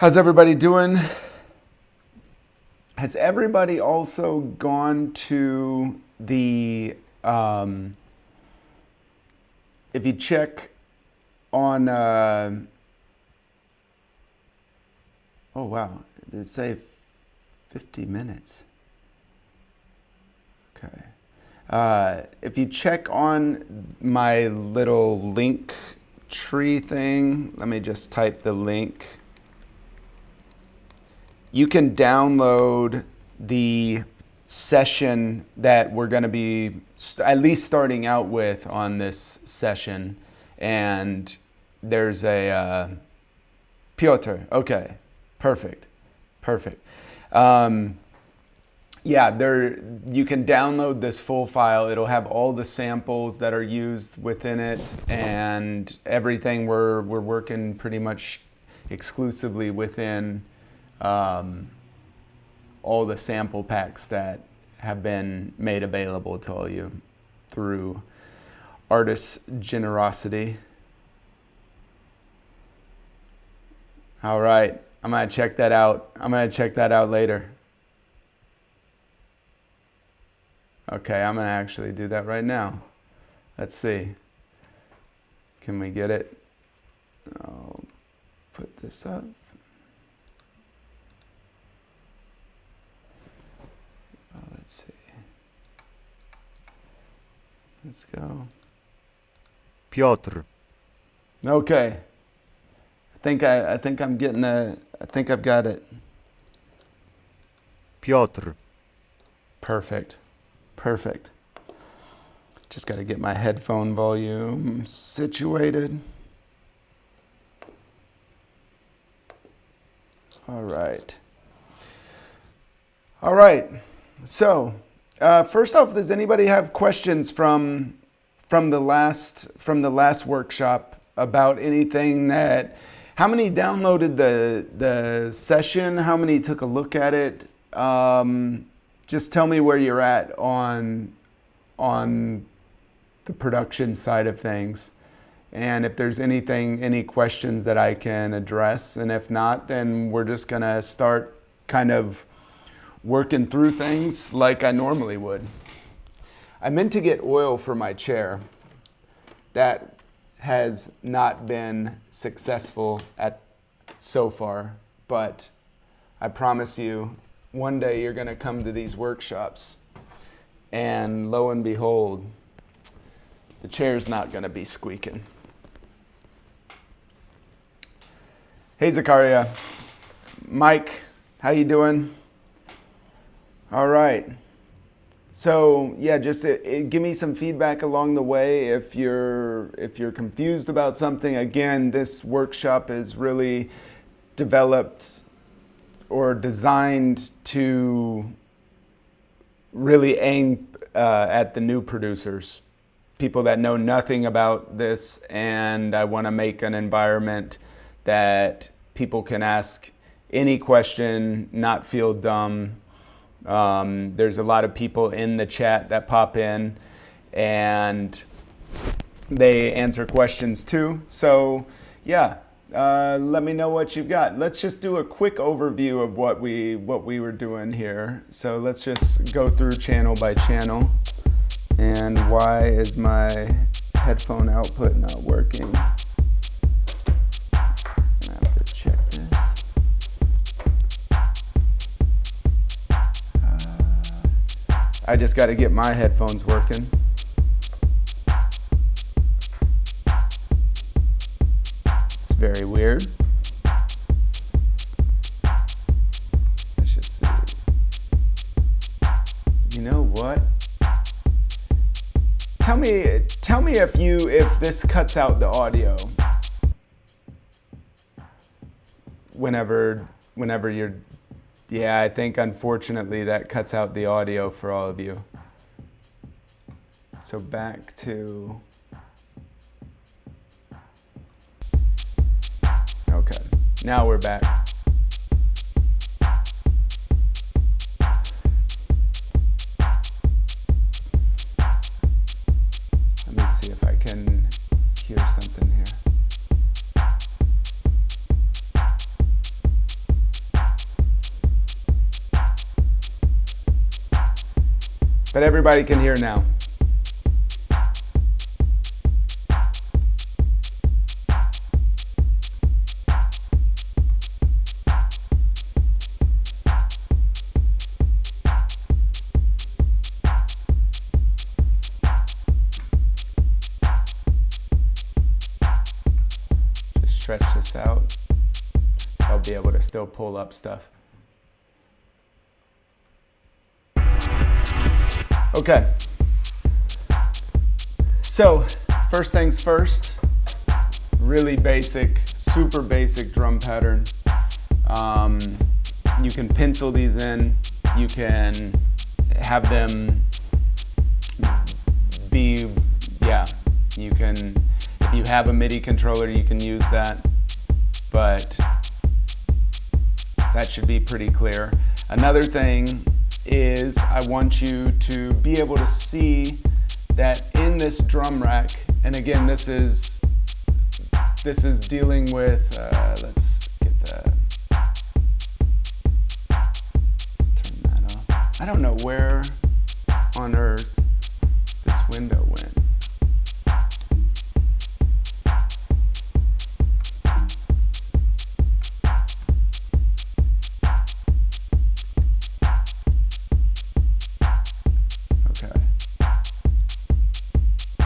How's everybody doing? Has everybody also gone to the, if you check on, oh wow, did it say 50 minutes? Okay. If you check on my little link tree thing, let me just type the link. You can download the session that we're going to be at least starting out with on this session. And there's a Piotr. Okay, perfect. Yeah, you can download this full file. It'll have all the samples that are used within it and everything. We're working pretty much exclusively within all the sample packs that have been made available to all you through artist generosity. All right, I'm gonna check that out. I'm gonna check that out later. Okay, I'm gonna actually do that right now. Let's see. Can we get it? I'll put this up. Let's see. Let's go. Piotr. Okay. I think I'm getting I think I've got it. Piotr. Perfect. Just got to get my headphone volume situated. All right. So, first off, does anybody have questions from the last workshop about anything that? How many downloaded the session? How many took a look at it? Just tell me where you're at on the production side of things, and if there's any questions that I can address, and if not, then we're just gonna start kind of working through things like I normally would. I meant to get oil for my chair. That has not been successful so far, but I promise you, one day you're gonna come to these workshops and lo and behold, the chair's not gonna be squeaking. Hey Zakaria, Mike, how you doing? All right. So yeah, just give me some feedback along the way if you're confused about something. Again, this workshop is really developed or designed to really aim at the new producers, people that know nothing about this, and I want to make an environment that people can ask any question, not feel dumb. There's a lot of people in the chat that pop in and they answer questions too. So yeah, let me know what you've got. Let's just do a quick overview of what we were doing here. So let's just go through channel by channel. And why is my headphone output not working? I have to check this. I just got to get my headphones working. It's very weird. Let's just see. You know what? Tell me if this cuts out the audio whenever you're. Yeah, I think unfortunately that cuts out the audio for all of you. So back to, okay, now we're back. Let me see if I can hear something here. But everybody can hear now. Stretch this out. I'll be able to still pull up stuff. Okay. So, first things first, really basic, super basic drum pattern. You can pencil these in. You can have them be, you can, if you have a Midi controller, you can use that, but that should be pretty clear. Another thing is I want you to be able to see that in this drum rack, and again, this is dealing with, let's get that, let's turn that off. I don't know where on earth this window went.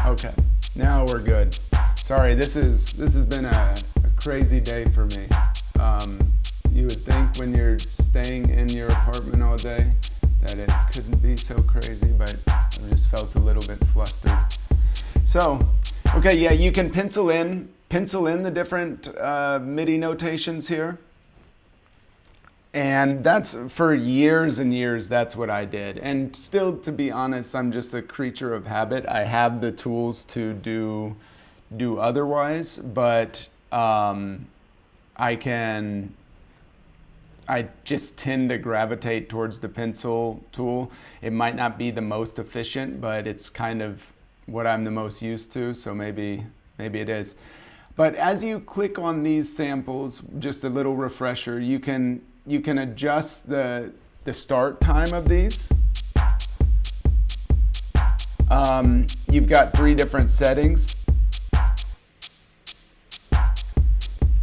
Okay, now we're good. Sorry, this has been a crazy day for me. You would think when you're staying in your apartment all day that it couldn't be so crazy, but I just felt a little bit flustered. So, okay, yeah, you can pencil in the different MIDI notations here. And that's, for years and years, that's what I did. And still, to be honest, I'm just a creature of habit. I have the tools to do otherwise, but I just tend to gravitate towards the pencil tool. It might not be the most efficient, but it's kind of what I'm the most used to, so maybe it is. But as you click on these samples, just a little refresher, you can adjust the start time of these. You've got 3 different settings.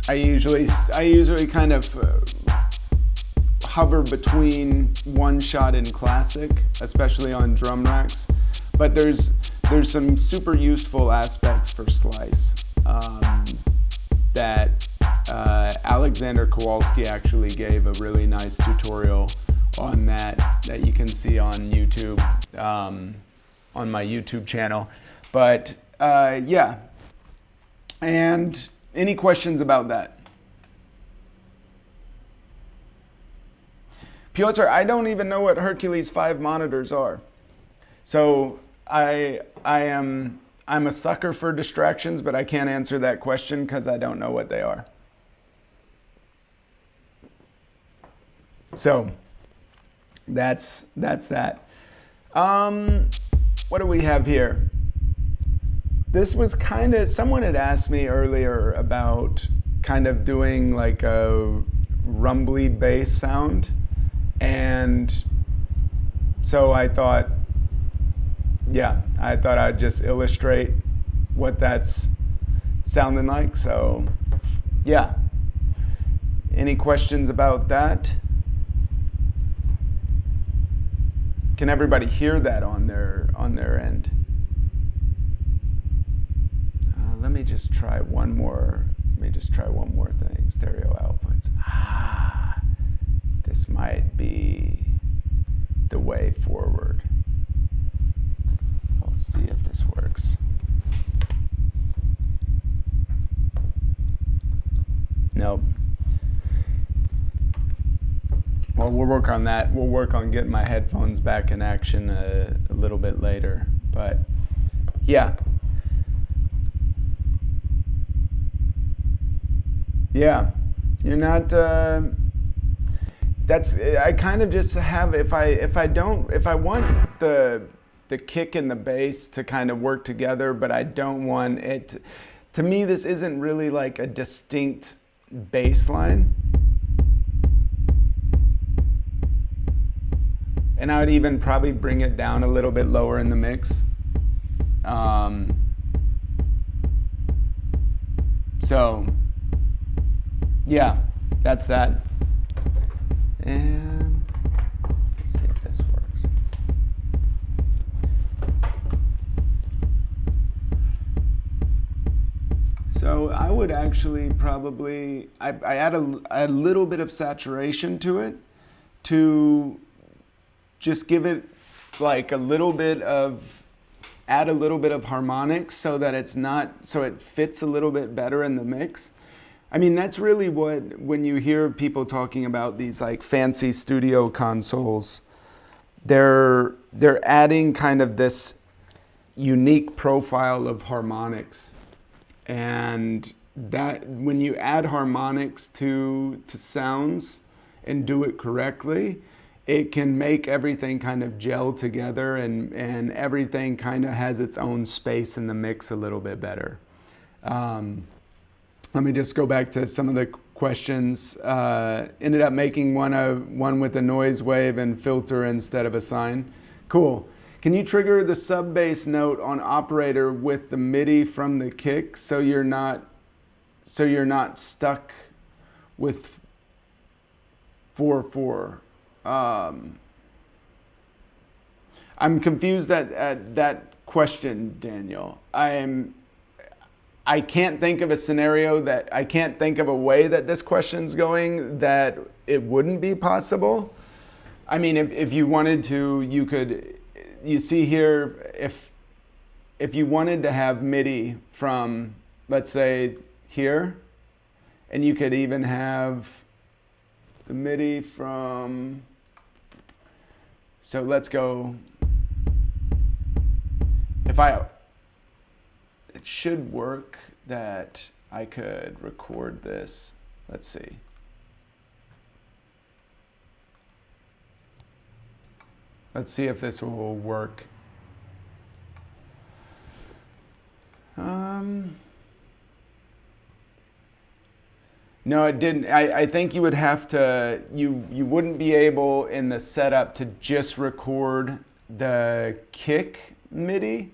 I usually kind of hover between one shot and classic, especially on drum racks. But there's some super useful aspects for slice that Alexander Kowalski actually gave a really nice tutorial on that you can see on YouTube, on my YouTube channel. But yeah, and any questions about that? Piotr, I don't even know what Hercules 5 monitors are. So I'm a sucker for distractions, but I can't answer that question because I don't know what they are. So that's that. What do we have here? This was kind of, someone had asked me earlier about kind of doing like a rumbly bass sound. And so I thought I'd just illustrate what that's sounding like. So yeah, any questions about that? Can everybody hear that on their end? Let me just try one more thing. Stereo outputs. This might be the way forward. I'll see if this works. Nope. Well, we'll work on that. We'll work on getting my headphones back in action a little bit later. But yeah. Yeah. You're not that's, I kind of just have, if I want the kick and the bass to kind of work together, but I don't want it, to me this isn't really like a distinct bass line. And I would even probably bring it down a little bit lower in the mix. So yeah, that's that. And let's see if this works. So I would actually probably, I add a little bit of saturation to it to just give it like a little bit of, add a little bit of harmonics so that it's not, so it fits a little bit better in the mix. I mean, that's really what, when you hear people talking about these like fancy studio consoles, they're adding kind of this unique profile of harmonics. And that when you add harmonics to sounds and do it correctly, it can make everything kind of gel together, and everything kind of has its own space in the mix a little bit better. Let me just go back to some of the questions. Ended up making one with a noise wave and filter instead of a sine. Cool. Can you trigger the sub bass note on operator with the MIDI from the kick so you're not stuck with 4/4? I'm confused at that question, Daniel. I can't think of a scenario that, I can't think of a way that this question's going that it wouldn't be possible. I mean, if you wanted to, you could, you see here, if you wanted to have MIDI from, let's say, here, and you could even have the MIDI from, so let's go, it should work that I could record this. Let's see. Let's see if this will work. No, it didn't. I think you would have to, you wouldn't be able in the setup to just record the kick MIDI.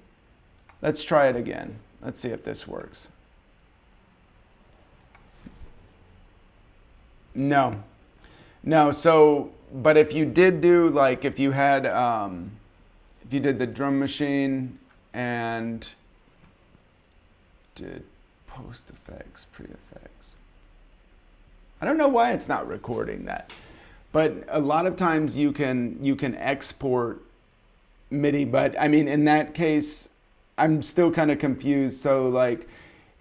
Let's try it again. Let's see if this works. No. No, so, but if you did do, like, if you had, if you did the drum machine and did post effects, pre-effects. I don't know why it's not recording that, but a lot of times you can export MIDI, but I mean, in that case, I'm still kind of confused. So like,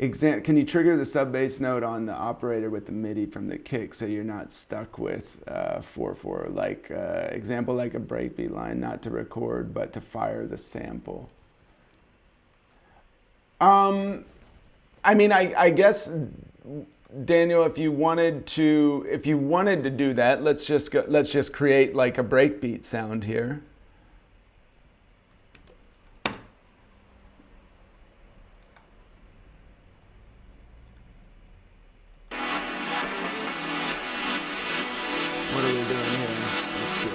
can you trigger the sub bass note on the operator with the MIDI from the kick so you're not stuck with 4/4? Like example, like a breakbeat line, not to record, but to fire the sample. I mean, I guess, Daniel, if you wanted to do that, let's just create like a breakbeat sound here. What are we doing here? Let's do it.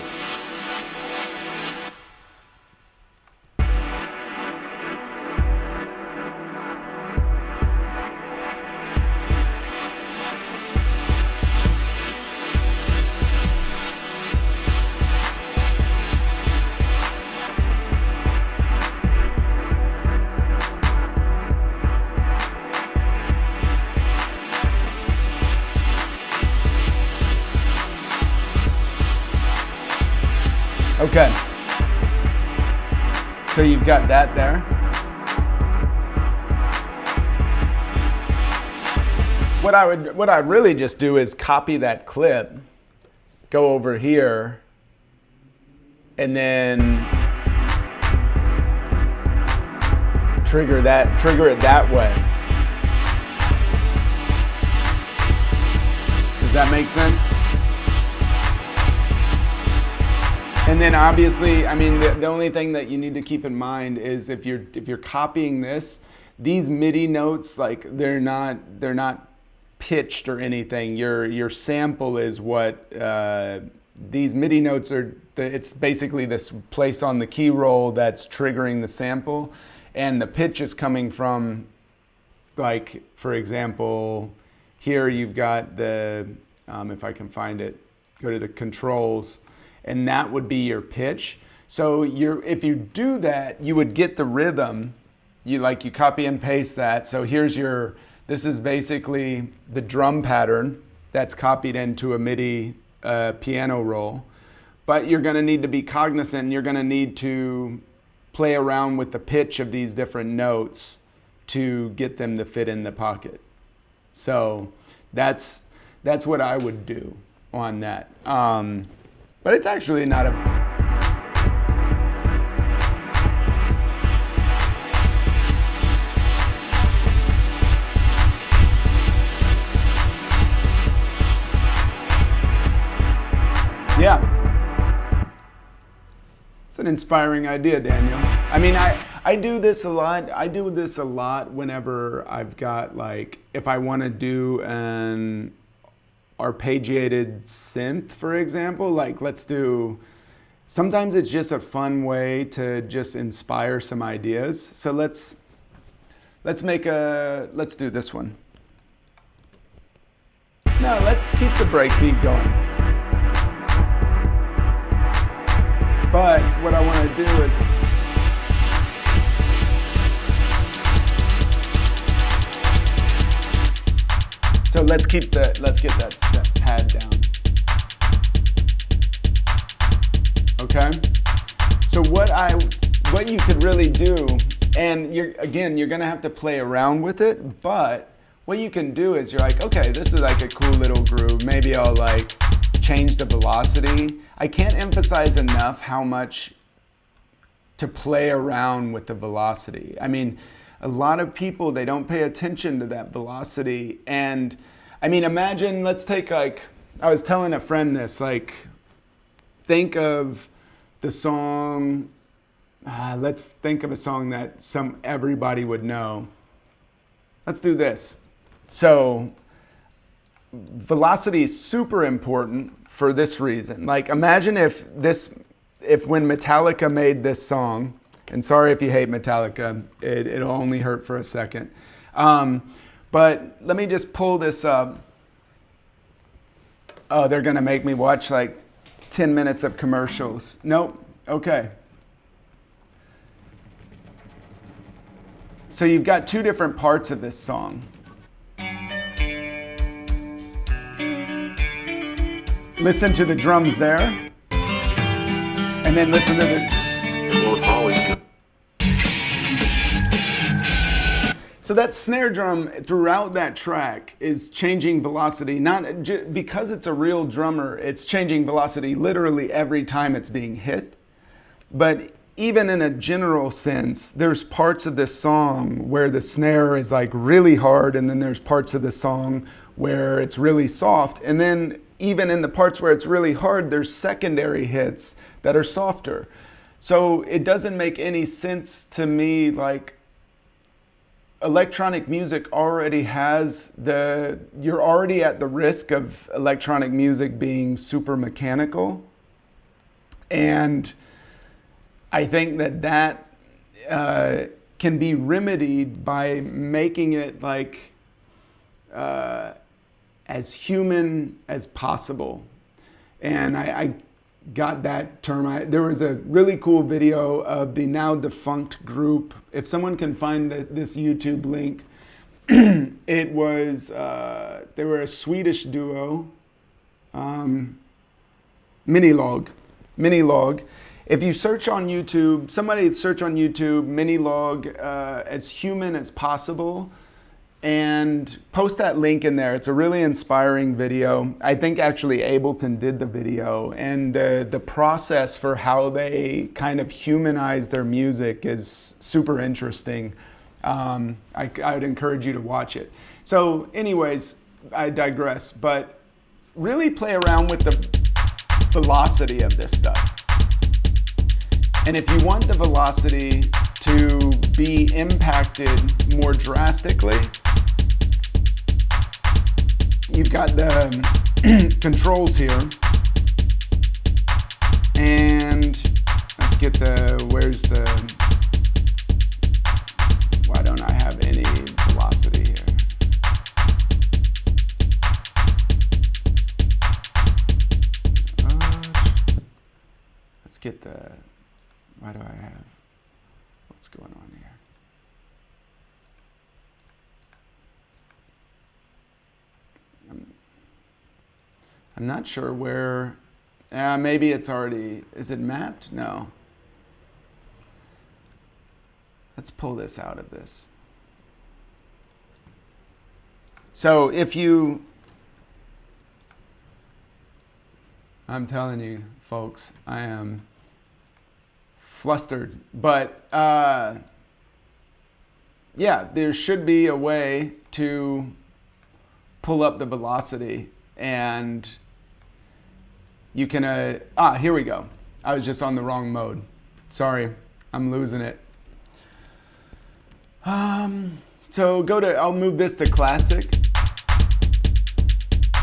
Okay, so you've got that there. What I really just do is copy that clip, go over here, and then trigger it that way. Does that make sense? And then obviously, I mean, the only thing that you need to keep in mind is if you're copying this, these MIDI notes, like they're not pitched or anything. Your sample is what these MIDI notes it's basically this place on the key roll that's triggering the sample, and the pitch is coming from, like, for example, here you've got the, if I can find it, go to the controls, and that would be your pitch. So if you do that, you would get the rhythm. You copy and paste that. So here's this is basically the drum pattern that's copied into a MIDI piano roll. But you're gonna need to be cognizant, you're gonna need to play around with the pitch of these different notes to get them to fit in the pocket. So that's what I would do on that. But it's actually not a... Yeah. It's an inspiring idea, Daniel. I mean, I do this a lot. I do this a lot whenever I've got, like, if I want to do an arpeggiated synth, for example, like sometimes it's just a fun way to just inspire some ideas. So let's do this one. No, let's keep the breakbeat going. But what I want to do is, so let's get that pad down. Okay? So what you could really do, and you're gonna have to play around with it, but what you can do is you're like, okay, this is like a cool little groove. Maybe I'll like change the velocity. I can't emphasize enough how much to play around with the velocity. I mean, a lot of people, they don't pay attention to that velocity. And I mean, imagine, let's take, like, I was telling a friend this, like, think of the song, let's think of a song that everybody would know. Let's do this. So velocity is super important for this reason. Like, imagine if when Metallica made this song, and sorry if you hate Metallica, it'll only hurt for a second. But let me just pull this up. Oh, they're gonna make me watch like 10 minutes of commercials. Nope, okay. So you've got two different parts of this song. Listen to the drums there, and then listen to the... So that snare drum throughout that track is changing velocity, not because it's a real drummer, it's changing velocity literally every time it's being hit. But even in a general sense, there's parts of this song where the snare is like really hard, and then there's parts of the song where it's really soft, and then even in the parts where it's really hard, there's secondary hits that are softer. So it doesn't make any sense to me, like, electronic music already has you're already at the risk of electronic music being super mechanical. And I think that can be remedied by making it like as human as possible. And I got that term. There was a really cool video of the now defunct group. If someone can find this YouTube link, it was, they were a Swedish duo, Minilog. If you search on YouTube, somebody search on YouTube, Minilog, as human as possible, and post that link in there. It's a really inspiring video. I think actually Ableton did the video, and the process for how they kind of humanize their music is super interesting. I would encourage you to watch it. So anyways, I digress, but really play around with the velocity of this stuff. And if you want the velocity to be impacted more drastically, you've got the controls here. And let's get the, where's the, why don't I have any velocity here? Let's get the, why do I have, what's going on here? I'm not sure where, maybe it's already, is it mapped? No. Let's pull this out of this. So if you, I'm telling you folks, I am flustered, but yeah, there should be a way to pull up the velocity, and you can, here we go. I was just on the wrong mode. Sorry, I'm losing it. So I'll move this to classic,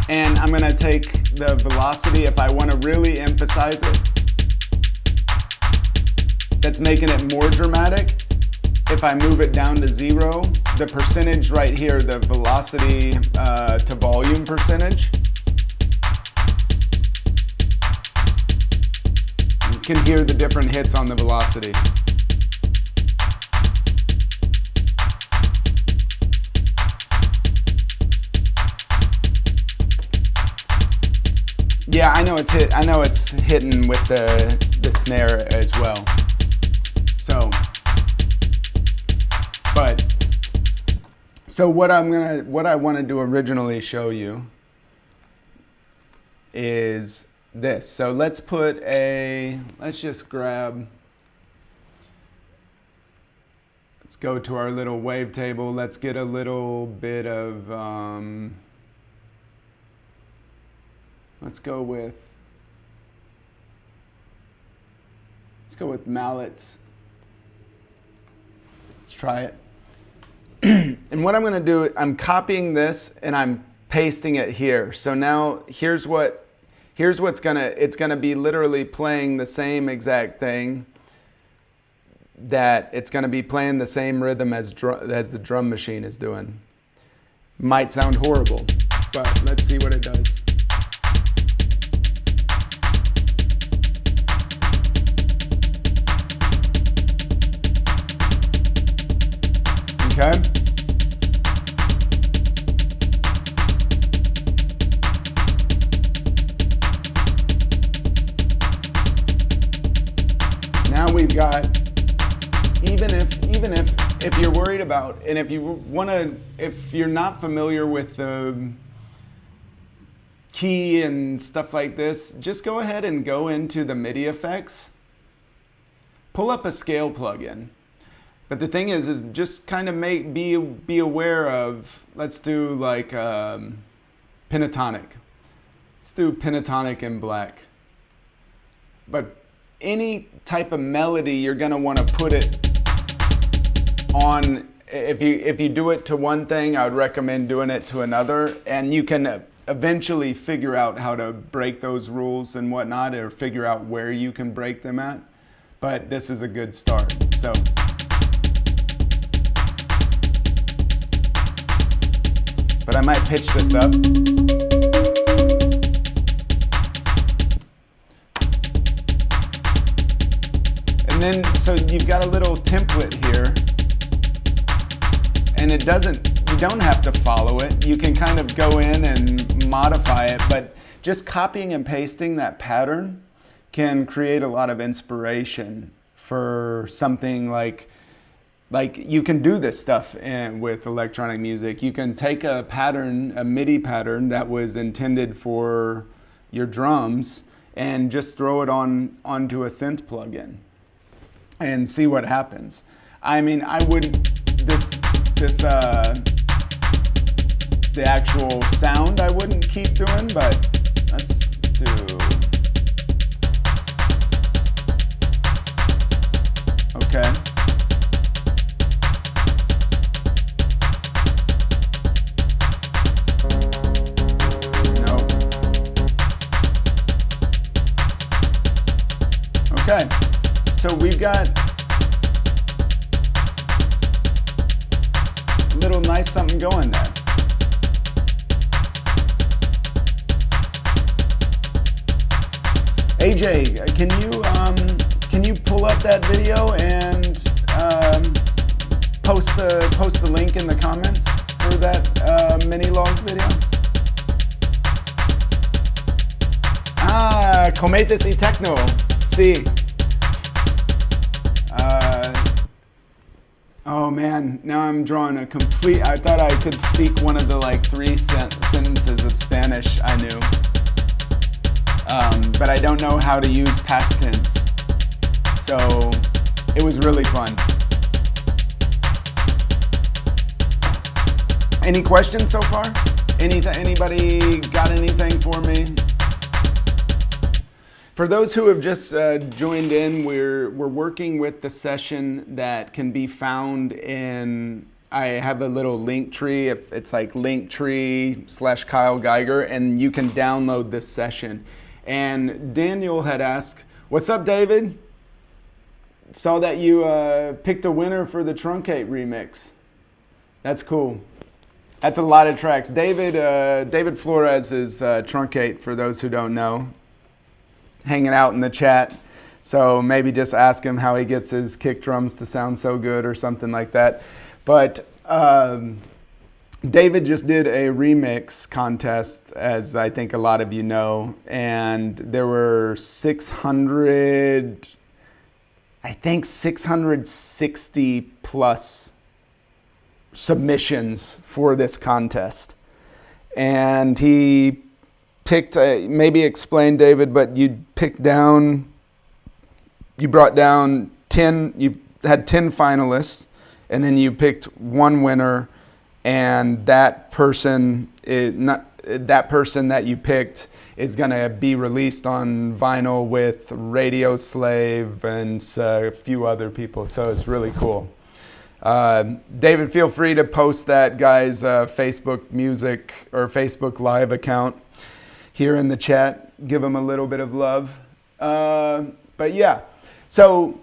and I'm gonna take the velocity if I wanna really emphasize it. That's making it more dramatic. If I move it down to 0, the percentage right here, the velocity to volume percentage, you can hear the different hits on the velocity. Yeah, I know it's hitting with the snare as well. So, what I want to do originally show you is this. So let's just grab, let's go to our little wavetable. Let's get a little bit of, let's go with mallets. Let's try it. And what I'm going to do, I'm copying this and I'm pasting it here. So now here's what's it's going to be literally playing the same exact thing, that it's going to be playing the same rhythm as the drum machine is doing. Might sound horrible, but let's see what it does. Okay. Now we've got, even if you're worried about, and if you're not familiar with the key and stuff like this, just go ahead and go into the Midi effects, pull up a scale plugin. But the thing is just kind of be aware of, let's do like pentatonic. Let's do pentatonic in black. But any type of melody, you're gonna want to put it on. If you do it to one thing, I would recommend doing it to another, and you can eventually figure out how to break those rules and whatnot, or figure out where you can break them at. But this is a good start. So. But I might pitch this up. And then, so you've got a little template here, and you don't have to follow it. You can kind of go in and modify it, but just copying and pasting that pattern can create a lot of inspiration for something like you can do this stuff with electronic music. You can take a pattern, a MIDI pattern that was intended for your drums, and just throw it onto a synth plugin and see what happens. I mean, I wouldn't, the actual sound I wouldn't keep doing, but let's do, okay. Okay, so we've got a little nice something going there. AJ, can you pull up that video and post the link in the comments for that mini log video? Ah, Cometes y Techno, sí. Oh man, now I'm drawing a complete, I thought I could speak one of the like 3 sentences of Spanish I knew. But I don't know how to use past tense. So it was really fun. Any questions so far? Anybody got anything for me? For those who have just joined in, we're working with the session that can be found in, I have a little link tree, if it's like linktree/Kyle Geiger, and you can download this session. And Daniel had asked, what's up, David? Saw that you picked a winner for the Truncate remix. That's cool. That's a lot of tracks. David Flores is Truncate, for those who don't know, hanging out in the chat. So maybe just ask him how he gets his kick drums to sound so good or something like that. But David just did a remix contest, as I think a lot of you know, and there were 660 plus submissions for this contest. And he picked, maybe explain, David, but you brought down 10, you had 10 finalists, and then you picked one winner. And that person that you picked is going to be released on vinyl with Radio Slave and a few other people. So it's really cool. David, feel free to post that guy's Facebook Music or Facebook Live account here in the chat. Give him a little bit of love. But yeah, so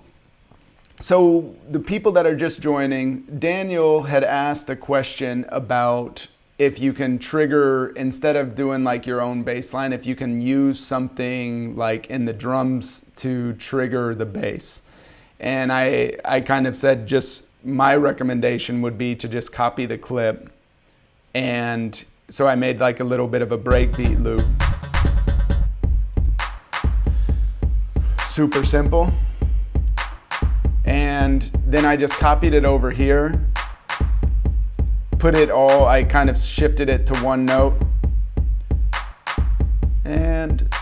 the people that are just joining, Daniel had asked a question about if you can trigger, instead of doing like your own bass line, if you can use something like in the drums to trigger the bass. And I kind of said, just my recommendation would be to just copy the clip. And so I made like a little bit of a breakbeat loop. Super simple. And then I just copied it over here, I kind of shifted it to one note. And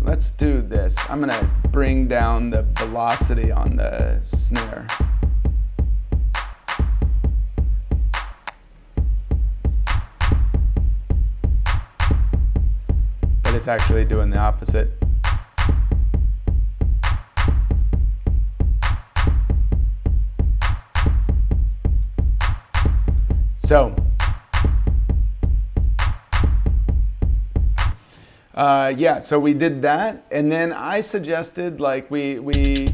let's do this. I'm gonna bring down the velocity on the snare. But it's actually doing the opposite. So, so we did that, and then I suggested like we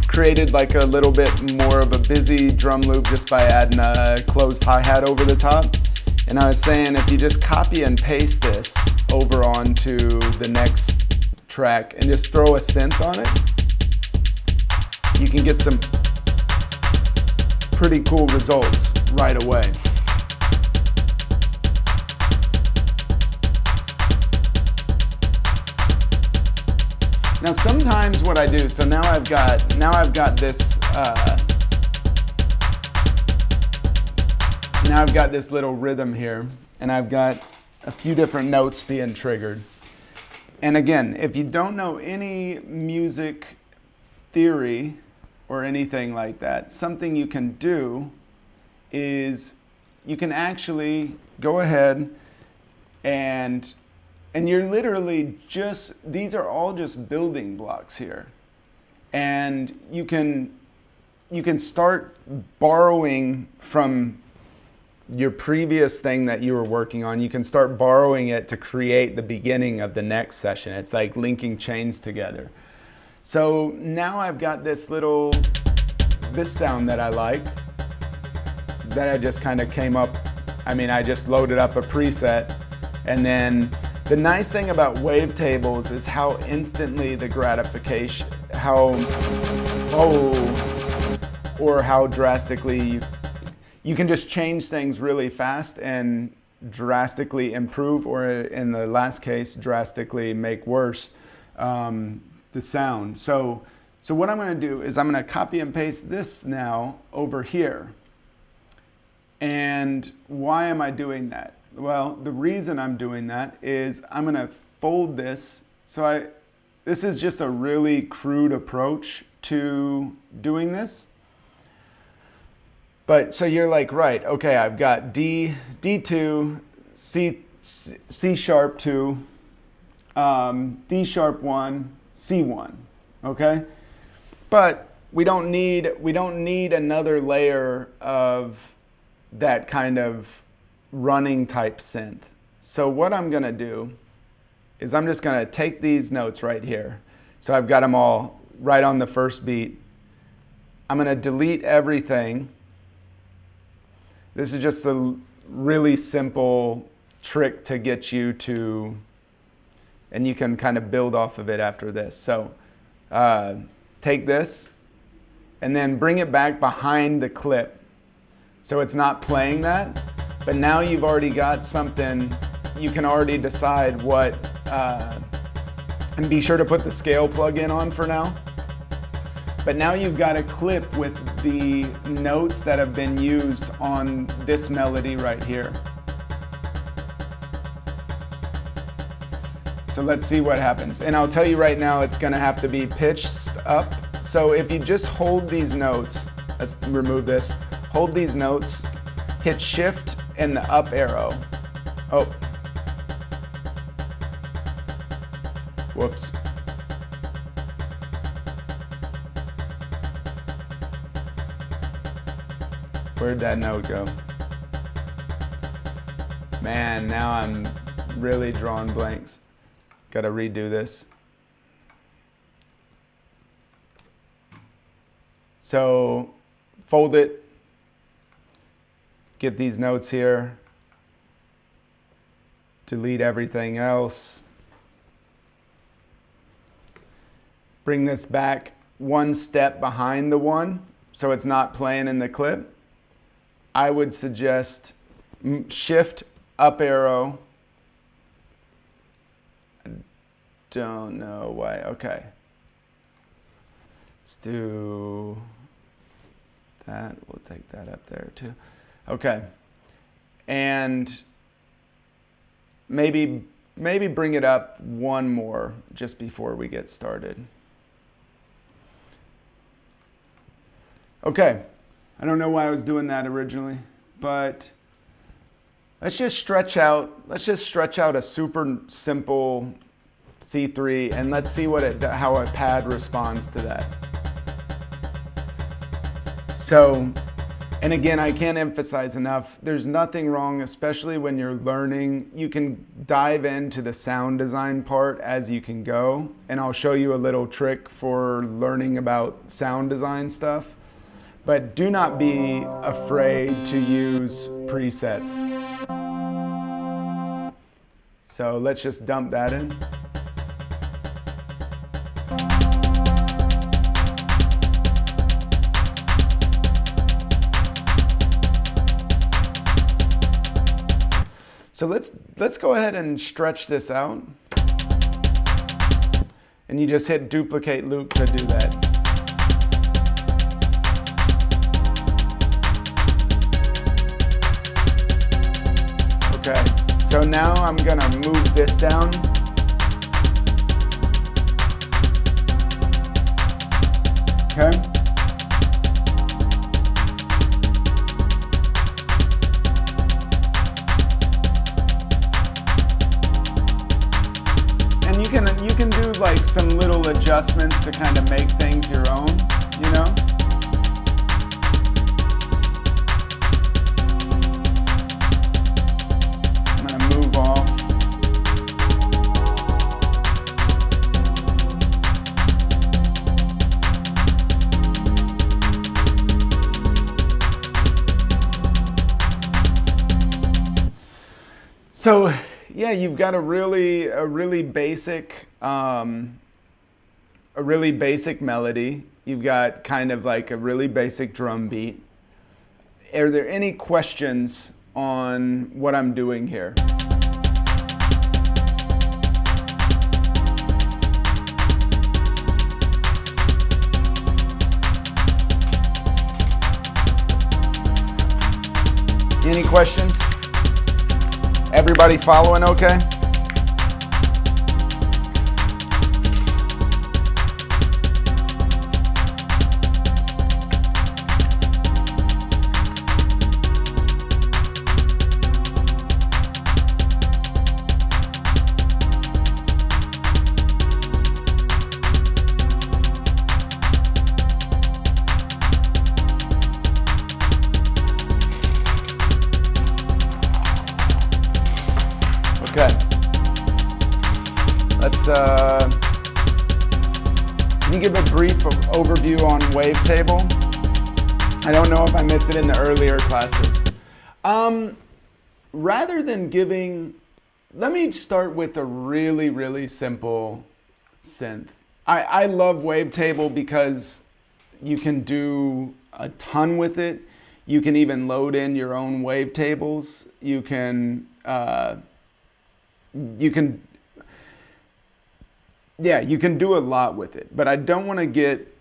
created like a little bit more of a busy drum loop just by adding a closed hi-hat over the top. And I was saying, if you just copy and paste this over onto the next track and just throw a synth on it, you can get some pretty cool results right away. Now sometimes what I do, so now I've got this little rhythm here, and I've got a few different notes being triggered. And again, if you don't know any music theory or anything like that, something you can do is you can actually go ahead and you're literally just, these are all just building blocks here. And you can start borrowing from your previous thing that you were working on. You can start borrowing it to create the beginning of the next session. It's like linking chains together. So now I've got this sound that I like, that I just kind of came up, I just loaded up a preset. And then the nice thing about wavetables is how instantly the gratification, how drastically you can just change things really fast and drastically improve, or in the last case, drastically make worse the sound. So what I'm going to do is I'm going to copy and paste this now over here. And why am I doing that? Well, the reason I'm doing that is I'm going to fold this. This is just a really crude approach to doing this. But so you're like, right, okay, I've got D, D2, C sharp 2, D sharp 1, C1, okay? But we don't need another layer of that kind of running type synth. So what I'm gonna do is I'm just gonna take these notes right here. So I've got them all right on the first beat. I'm gonna delete everything. This is just a really simple trick to get you to, and you can kind of build off of it after this. So take this and then bring it back behind the clip. So it's not playing that, but now you've already got something, you can already decide what, and be sure to put the scale plug-in on for now. But now you've got a clip with the notes that have been used on this melody right here. So let's see what happens. And I'll tell you right now, it's gonna have to be pitched up. So if you just hold these notes, let's remove this, hold these notes, hit shift and the up arrow. Oh. Whoops. Where'd that note go? Man, now I'm really drawing blanks. Gotta redo this. So fold it, get these notes here, delete everything else. Bring this back one step behind the one, so it's not playing in the clip. I would suggest shift up arrow. I don't know why, okay. Let's do that, we'll take that up there too. Okay, and maybe bring it up one more just before we get started. Okay, I don't know why I was doing that originally, but let's just stretch out a super simple C3 and let's see how a pad responds to that. So, and again, I can't emphasize enough, there's nothing wrong, especially when you're learning. You can dive into the sound design part as you can go, and I'll show you a little trick for learning about sound design stuff. But do not be afraid to use presets. So let's just dump that in. So let's go ahead and stretch this out. And you just hit duplicate loop to do that. Okay, so now I'm gonna move this down. Okay. And you can do like some little adjustments to kind of make things your own, you know? So yeah, you've got a really basic melody. You've got kind of like a really basic drum beat. Are there any questions on what I'm doing here? Any questions? Everybody following okay? Okay. Can you give a brief overview on wavetable? I don't know if I missed it in the earlier classes. Rather than giving, let me start with a really simple synth. I love wavetable because you can do a ton with it. You can even load in your own wavetables. You can do a lot with it, but I don't want to get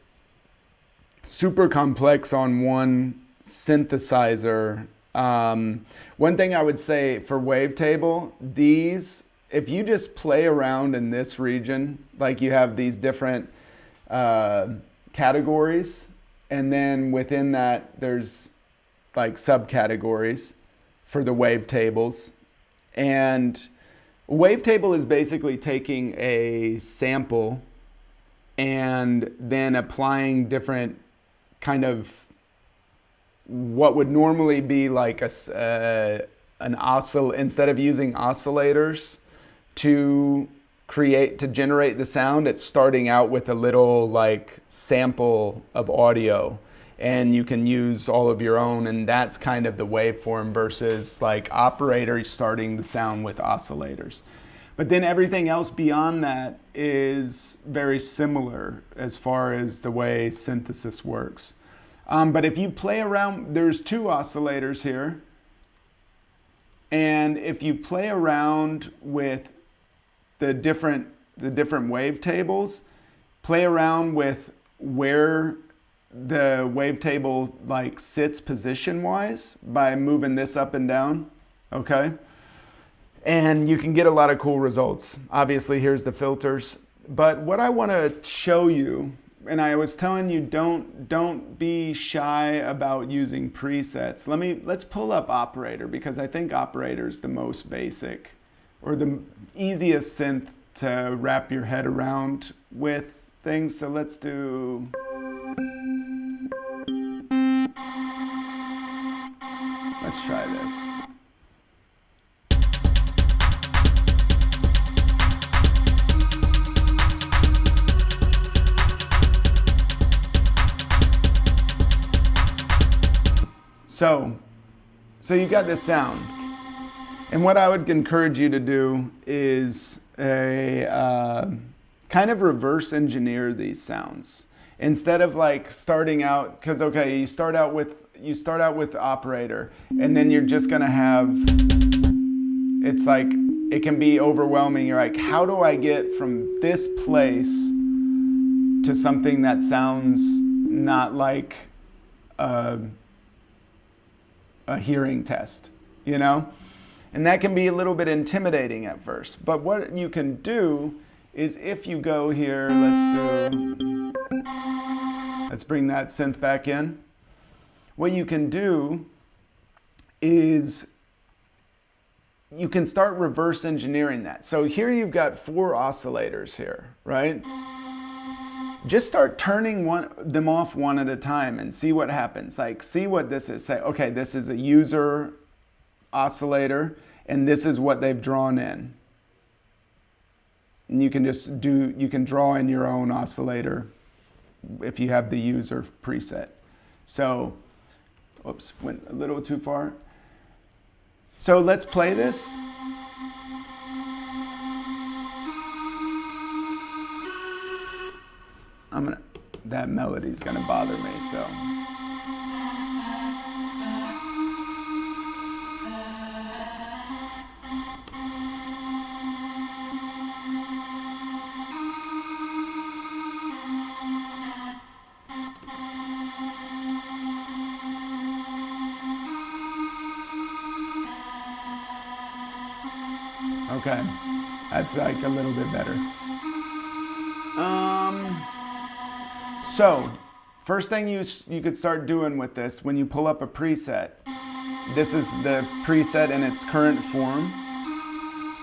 super complex on one synthesizer. One thing I would say for wavetable, if you just play around in this region, like you have these different categories, and then within that there's like subcategories for the wavetables. And wavetable is basically taking a sample and then applying different kind of what would normally be like instead of using oscillators to generate the sound, it's starting out with a little like sample of audio, and you can use all of your own, and that's kind of the waveform versus like operator starting the sound with oscillators. But then everything else beyond that is very similar as far as the way synthesis works. But if you play around, there's two oscillators here, and if you play around with the different wavetables, play around with where the wavetable like sits position wise by moving this up and down, okay? And you can get a lot of cool results. Obviously, here's the filters. But what I want to show you, and I was telling you, don't be shy about using presets. Let's pull up operator, because I think operator is the most basic or the easiest synth to wrap your head around with things. So let's do. Let's try this. So you got this sound. And what I would encourage you to do is kind of reverse engineer these sounds. Instead of like starting out, because okay, you start out with operator, and then you're just gonna have, it's like, it can be overwhelming. You're like, how do I get from this place to something that sounds not like a hearing test, you know? And that can be a little bit intimidating at first. But what you can do is, if you go here, let's bring that synth back in. What you can do is you can start reverse engineering that. So here you've got 4 oscillators here, right? Just start turning them off one at a time and see what happens. Like, see what this is. Say, okay, this is a user oscillator, and this is what they've drawn in. And you can draw in your own oscillator if you have the user preset. So, oops, went a little too far. So let's play this. that melody's gonna bother me, so. Okay, that's like a little bit better. So, first thing you could start doing with this, when you pull up a preset, this is the preset in its current form.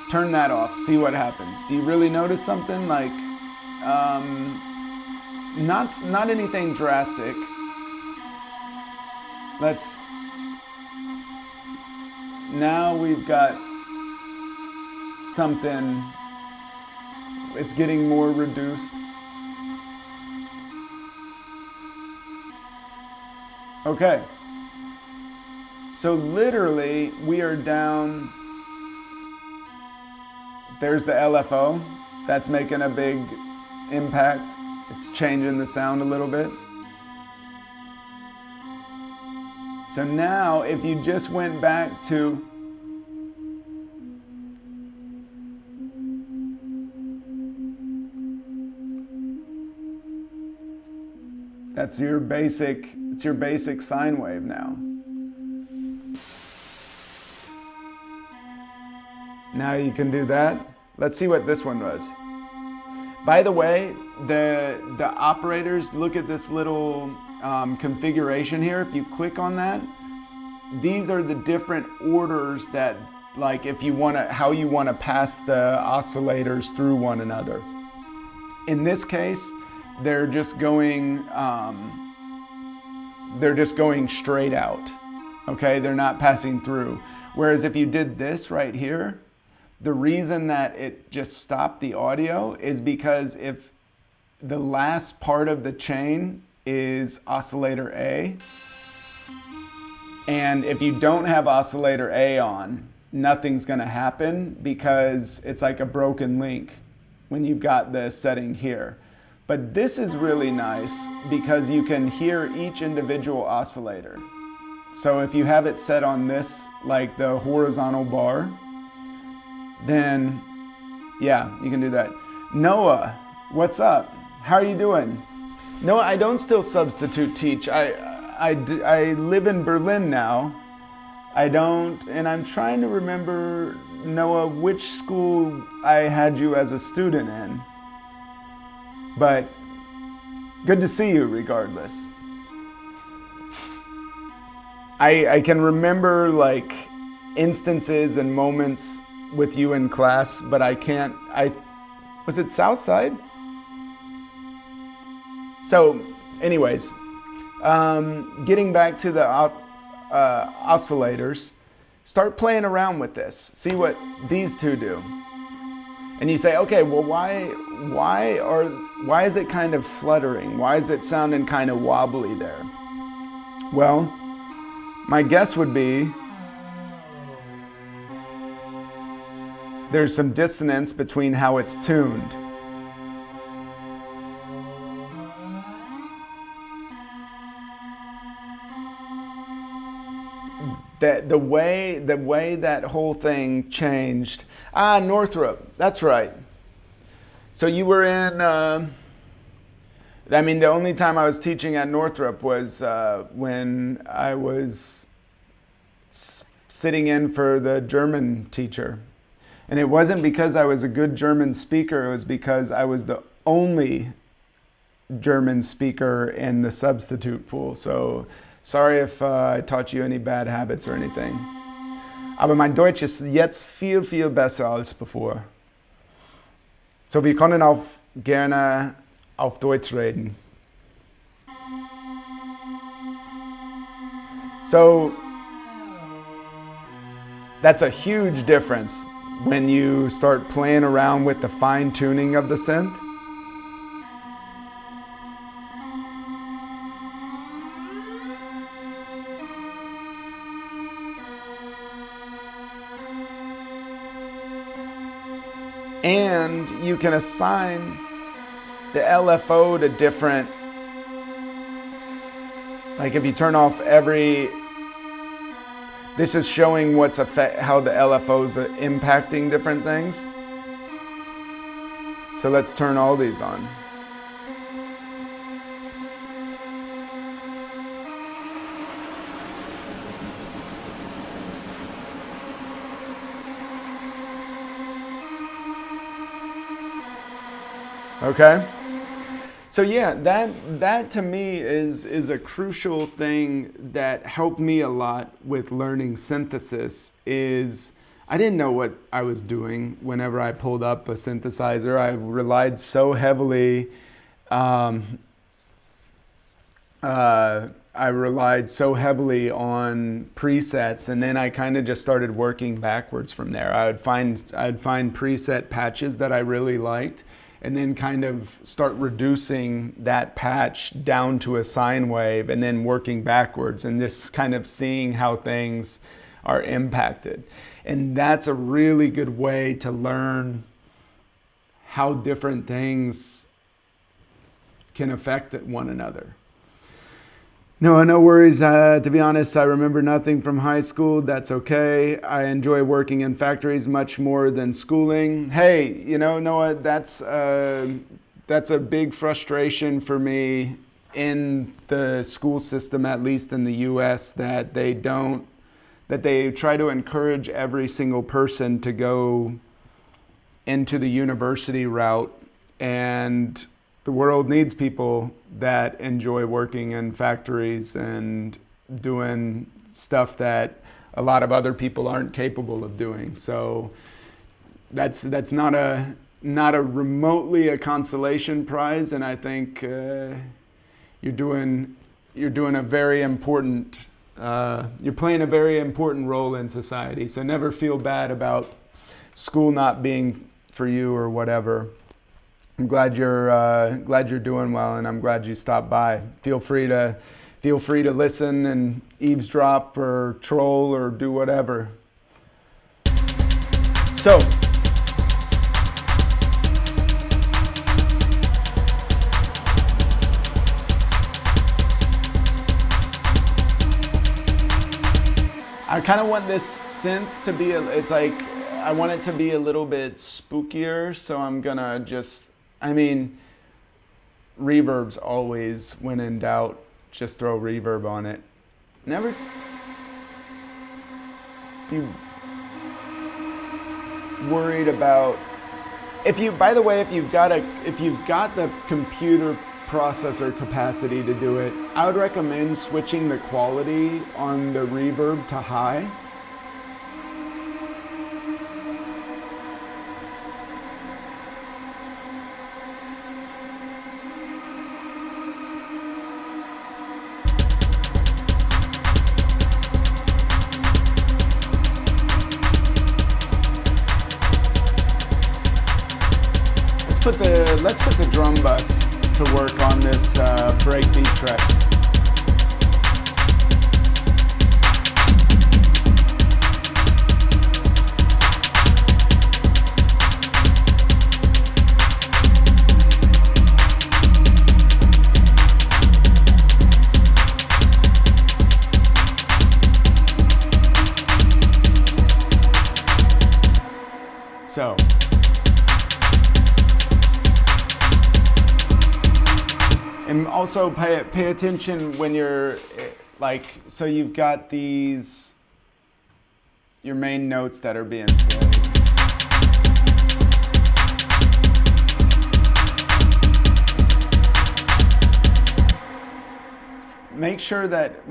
Turn that off, see what happens. Do you really notice something? Like, not anything drastic. Now we've got something, it's getting more reduced. Okay, so literally we are down, there's the LFO, that's making a big impact. It's changing the sound a little bit. So now if you just went back to it's your basic sine wave now. Now you can do that. Let's see what this one was. By the way, the operators, look at this little configuration here. If you click on that, these are the different orders that, like, if you want to, how you want to pass the oscillators through one another. In this case, they're just going straight out. Okay, they're not passing through. Whereas if you did this right here, the reason that it just stopped the audio is because if the last part of the chain is oscillator A, and if you don't have oscillator A on, nothing's gonna happen because it's like a broken link when you've got the setting here. But this is really nice because you can hear each individual oscillator. So if you have it set on this, like the horizontal bar, then yeah, you can do that. Noah, what's up? How are you doing? Noah, I don't still substitute teach. I live in Berlin now. I don't, and I'm trying to remember, Noah, which school I had you as a student in. But good to see you regardless. I can remember like instances and moments with you in class, but was it Southside? So anyways, getting back to the oscillators, start playing around with this. See what these two do. And you say, okay, well, why is it kind of fluttering? Why is it sounding kind of wobbly there? Well, my guess would be there's some dissonance between how it's tuned. The way that whole thing changed. Northrop, that's right. So you were in, the only time I was teaching at Northrop was when I was sitting in for the German teacher. And it wasn't because I was a good German speaker, it was because I was the only German speaker in the substitute pool. So sorry if I taught you any bad habits or anything. Aber mein Deutsch ist jetzt viel, viel besser als bevor. So, wir können auch gerne auf Deutsch reden. So, that's a huge difference when you start playing around with the fine tuning of the synth. And you can assign the LFO to different, like if you turn off every, this is showing how the LFOs are impacting different things. So let's turn all these on. Okay. So yeah, that to me is a crucial thing that helped me a lot with learning synthesis. Is I didn't know what I was doing whenever I pulled up a synthesizer. I relied so heavily on presets, and then I kind of just started working backwards from there. I'd find preset patches that I really liked, and then kind of start reducing that patch down to a sine wave and then working backwards and just kind of seeing how things are impacted. And that's a really good way to learn how different things can affect one another. No worries. To be honest, I remember nothing from high school. That's okay. I enjoy working in factories much more than schooling. Hey, Noah, that's a big frustration for me in the school system, at least in the US, that they try to encourage every single person to go into the university route, and the world needs people that enjoy working in factories and doing stuff that a lot of other people aren't capable of doing. So that's not a remotely a consolation prize, and I think you're doing a very important you're playing a very important role in society. So never feel bad about school not being for you or whatever. I'm glad you're doing well, and I'm glad you stopped by. Feel free to listen and eavesdrop or troll or do whatever. So, I kind of want this synth to be I want it to be a little bit spookier, so I'm gonna reverb's always, when in doubt, just throw reverb on it. Never be worried about, if you've got the computer processor capacity to do it, I would recommend switching the quality on the reverb to high. Let's put the drum bus to work on this breakbeat track. So. And also pay attention when you're so you've got your main notes that are being played. Make sure that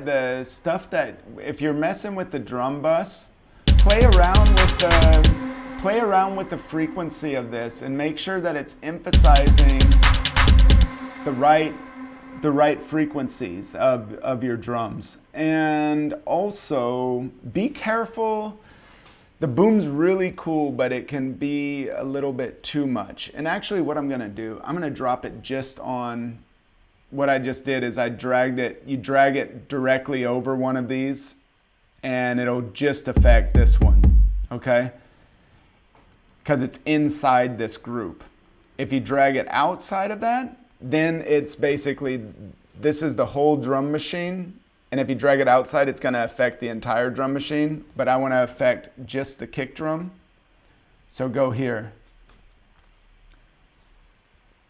the stuff that, if you're messing with the drum bus, play around with the frequency of this and make sure that it's emphasizing the right frequencies of your drums. And also be careful. The boom's really cool, but it can be a little bit too much. And actually what I'm gonna do, I'm gonna drop it just on, what I just did is you drag it directly over one of these and it'll just affect this one, okay? Because it's inside this group. If you drag it outside of that, then it's basically, this is the whole drum machine. And if you drag it outside, it's going to affect the entire drum machine. But I want to affect just the kick drum. So go here.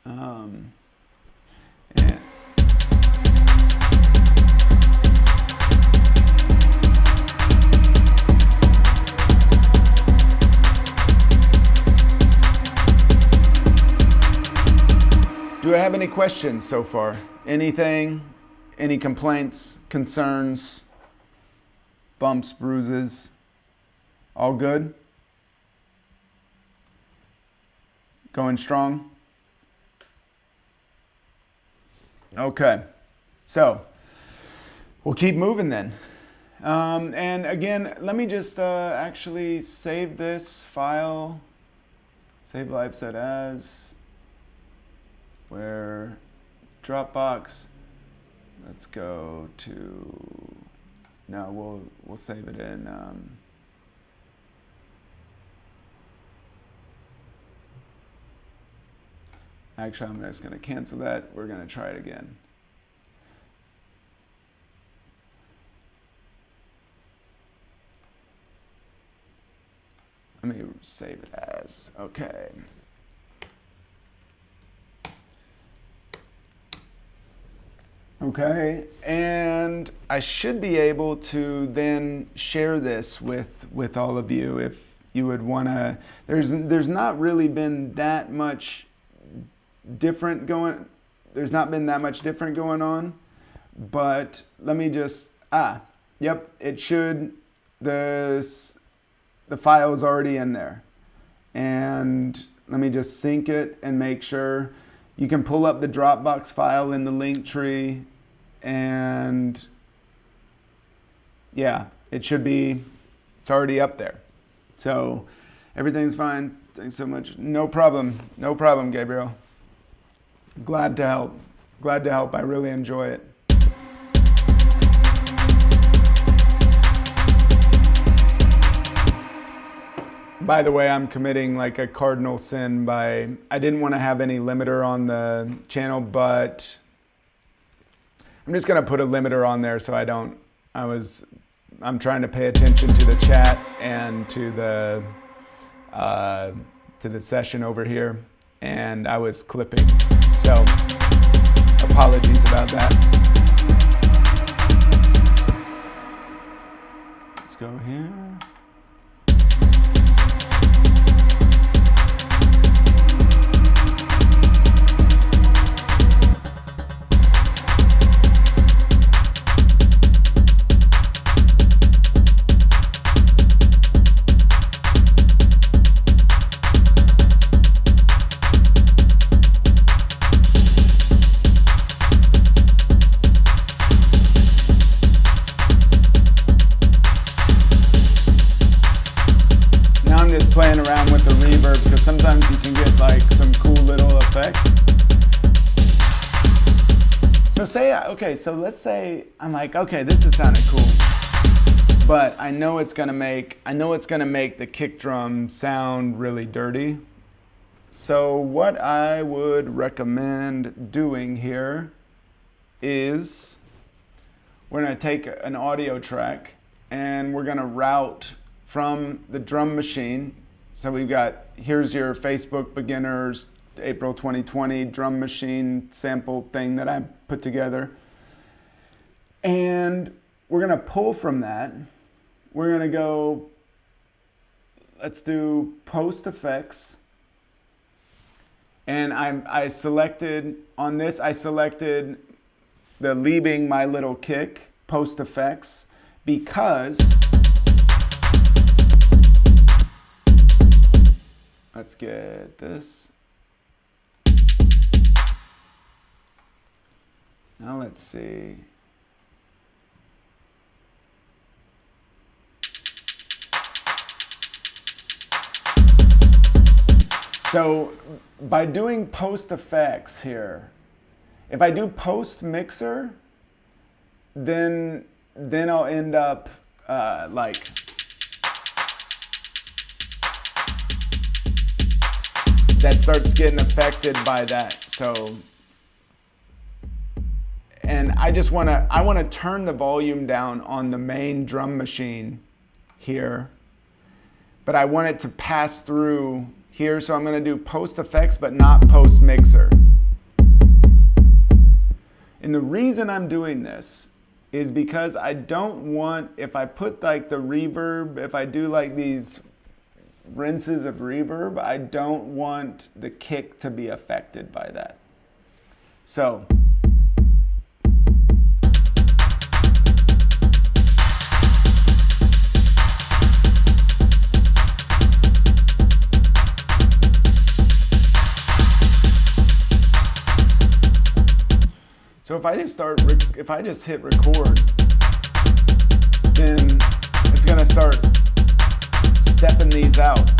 And do I have any questions so far? Anything? Any complaints, concerns, bumps, bruises? All good? Going strong? Okay, so we'll keep moving then. And again, let me just actually save this file. Save live set as, where Dropbox. Let's go to, no, we'll save it in, actually I'm just going to cancel that. We're going to try it again. Let me save it as, okay. Okay, and I should be able to then share this with all of you if you would want to. There's not really been that much different going. There's not been that much different going on, but let me just yep, it should. The file is already in there, and let me just sync it and make sure. You can pull up the Dropbox file in the link tree, and yeah, it should be, it's already up there. So everything's fine. Thanks so much. No problem, Gabriel. Glad to help. Glad to help. I really enjoy it. By the way, I'm committing like a cardinal sin by, I didn't want to have any limiter on the channel, but I'm just going to put a limiter on there so I don't, I'm trying to pay attention to the chat and to the session over here, and I was clipping. So apologies about that. Let's go here. Playing around with the reverb because sometimes you can get like some cool little effects. So so let's say I'm like, okay, this is sounding cool, but I know it's gonna make the kick drum sound really dirty. So what I would recommend doing here is we're gonna take an audio track and we're gonna route from the drum machine. So we've got, here's your Facebook beginners, April 2020 drum machine sample thing that I put together. And we're gonna pull from that. We're gonna go, let's do post effects. And I selected, on this, I selected the leaving my little kick, post effects, because let's get this. Now let's see. So by doing post effects here, if I do post mixer, then I'll end up like that starts getting affected by that. So, and I want to turn the volume down on the main drum machine here, but I want it to pass through here. So I'm going to do post effects, but not post mixer. And the reason I'm doing this is because I don't want, if I put like the reverb, if I do like these rinses of reverb, I don't want the kick to be affected by that. So if I just hit record, then it's going to start stepping these out.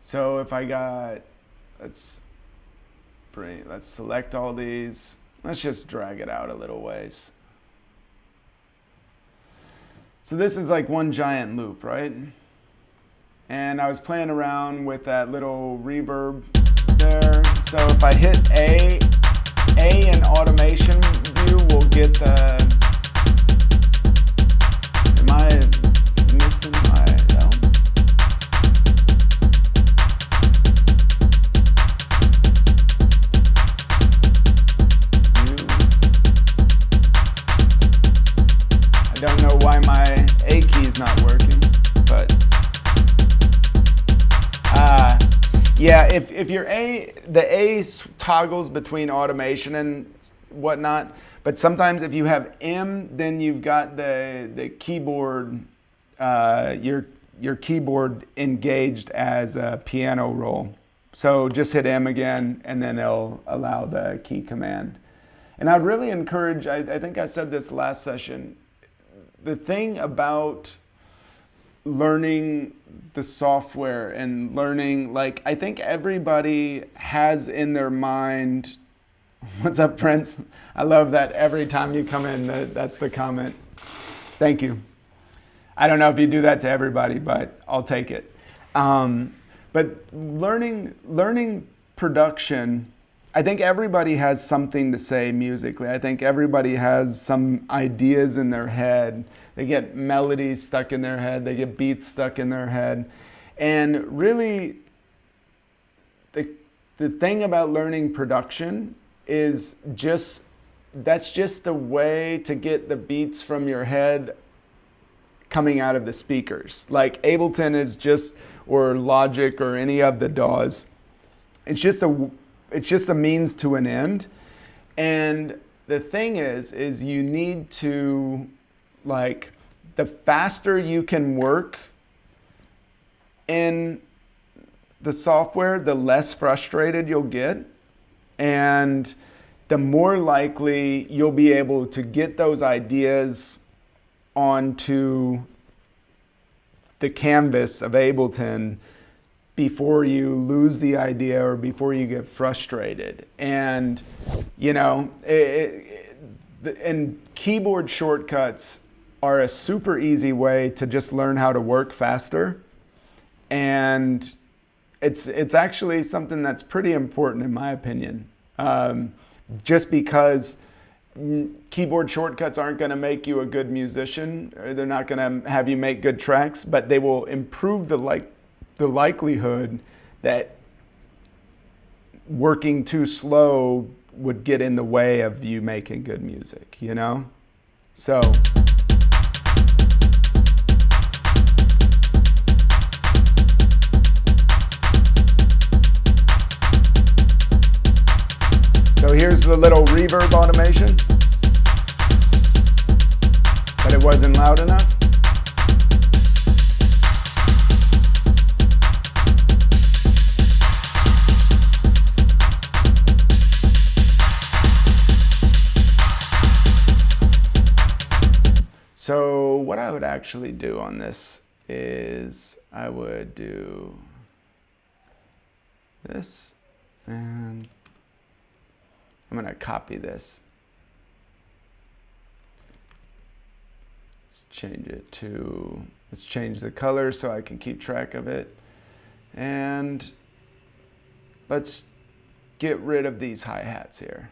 So if I got, let's select all these. Let's just drag it out a little ways. So this is like one giant loop, right? And I was playing around with that little reverb there. So if I hit A in automation view will get the, am I missing my L? View. I don't know why my A key is not working, but yeah, if your the A toggles between automation and whatnot, but sometimes if you have M, then you've got the keyboard, your keyboard engaged as a piano roll. So just hit M again, and then it'll allow the key command. And I'd really encourage, I think I said this last session, the thing about learning the software and learning, like, I think everybody has in their mind, what's up, Prince? I love that every time you come in, that's the comment. Thank you. I don't know if you do that to everybody, but I'll take it. But learning production, I think everybody has something to say musically. I think everybody has some ideas in their head. They get melodies stuck in their head. They get beats stuck in their head. And really, the thing about learning production is that's just the way to get the beats from your head coming out of the speakers. Like Ableton is just, or Logic or any of the DAWs, it's just a means to an end. And the thing is you need to, like, the faster you can work in the software, the less frustrated you'll get. And the more likely you'll be able to get those ideas onto the canvas of Ableton before you lose the idea or before you get frustrated. And, you know, and keyboard shortcuts are a super easy way to just learn how to work faster. And it's actually something that's pretty important in my opinion. Just because keyboard shortcuts aren't going to make you a good musician, or they're not going to have you make good tracks, but they will improve the likelihood that working too slow would get in the way of you making good music, you know? So here's the little reverb automation, but it wasn't loud enough. So what I would actually do on this is I would do this, and I'm going to copy this. Let's change it to, let's change the color so I can keep track of it. And let's get rid of these hi-hats here.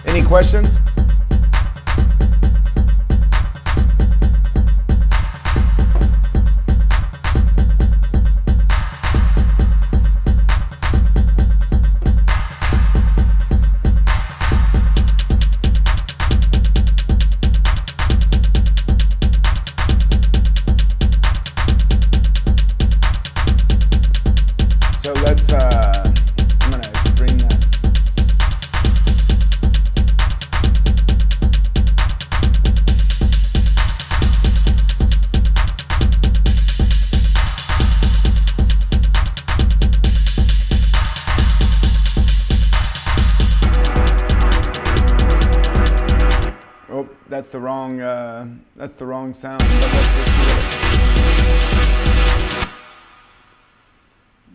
Any questions? So let's, I'm gonna bring that. Oh, that's the wrong sound. But let's just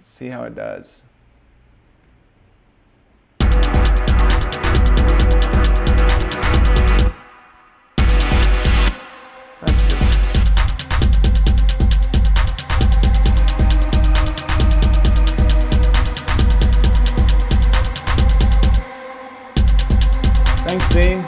see how it does. That's it. Thanks, Dean.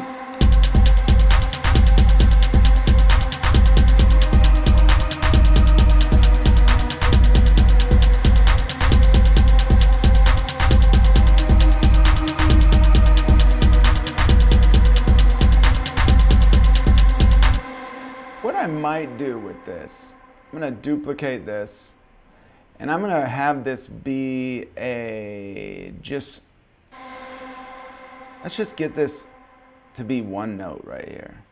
What I might do with this, I'm going to duplicate this, and I'm going to have this be let's just get this to be one note right here.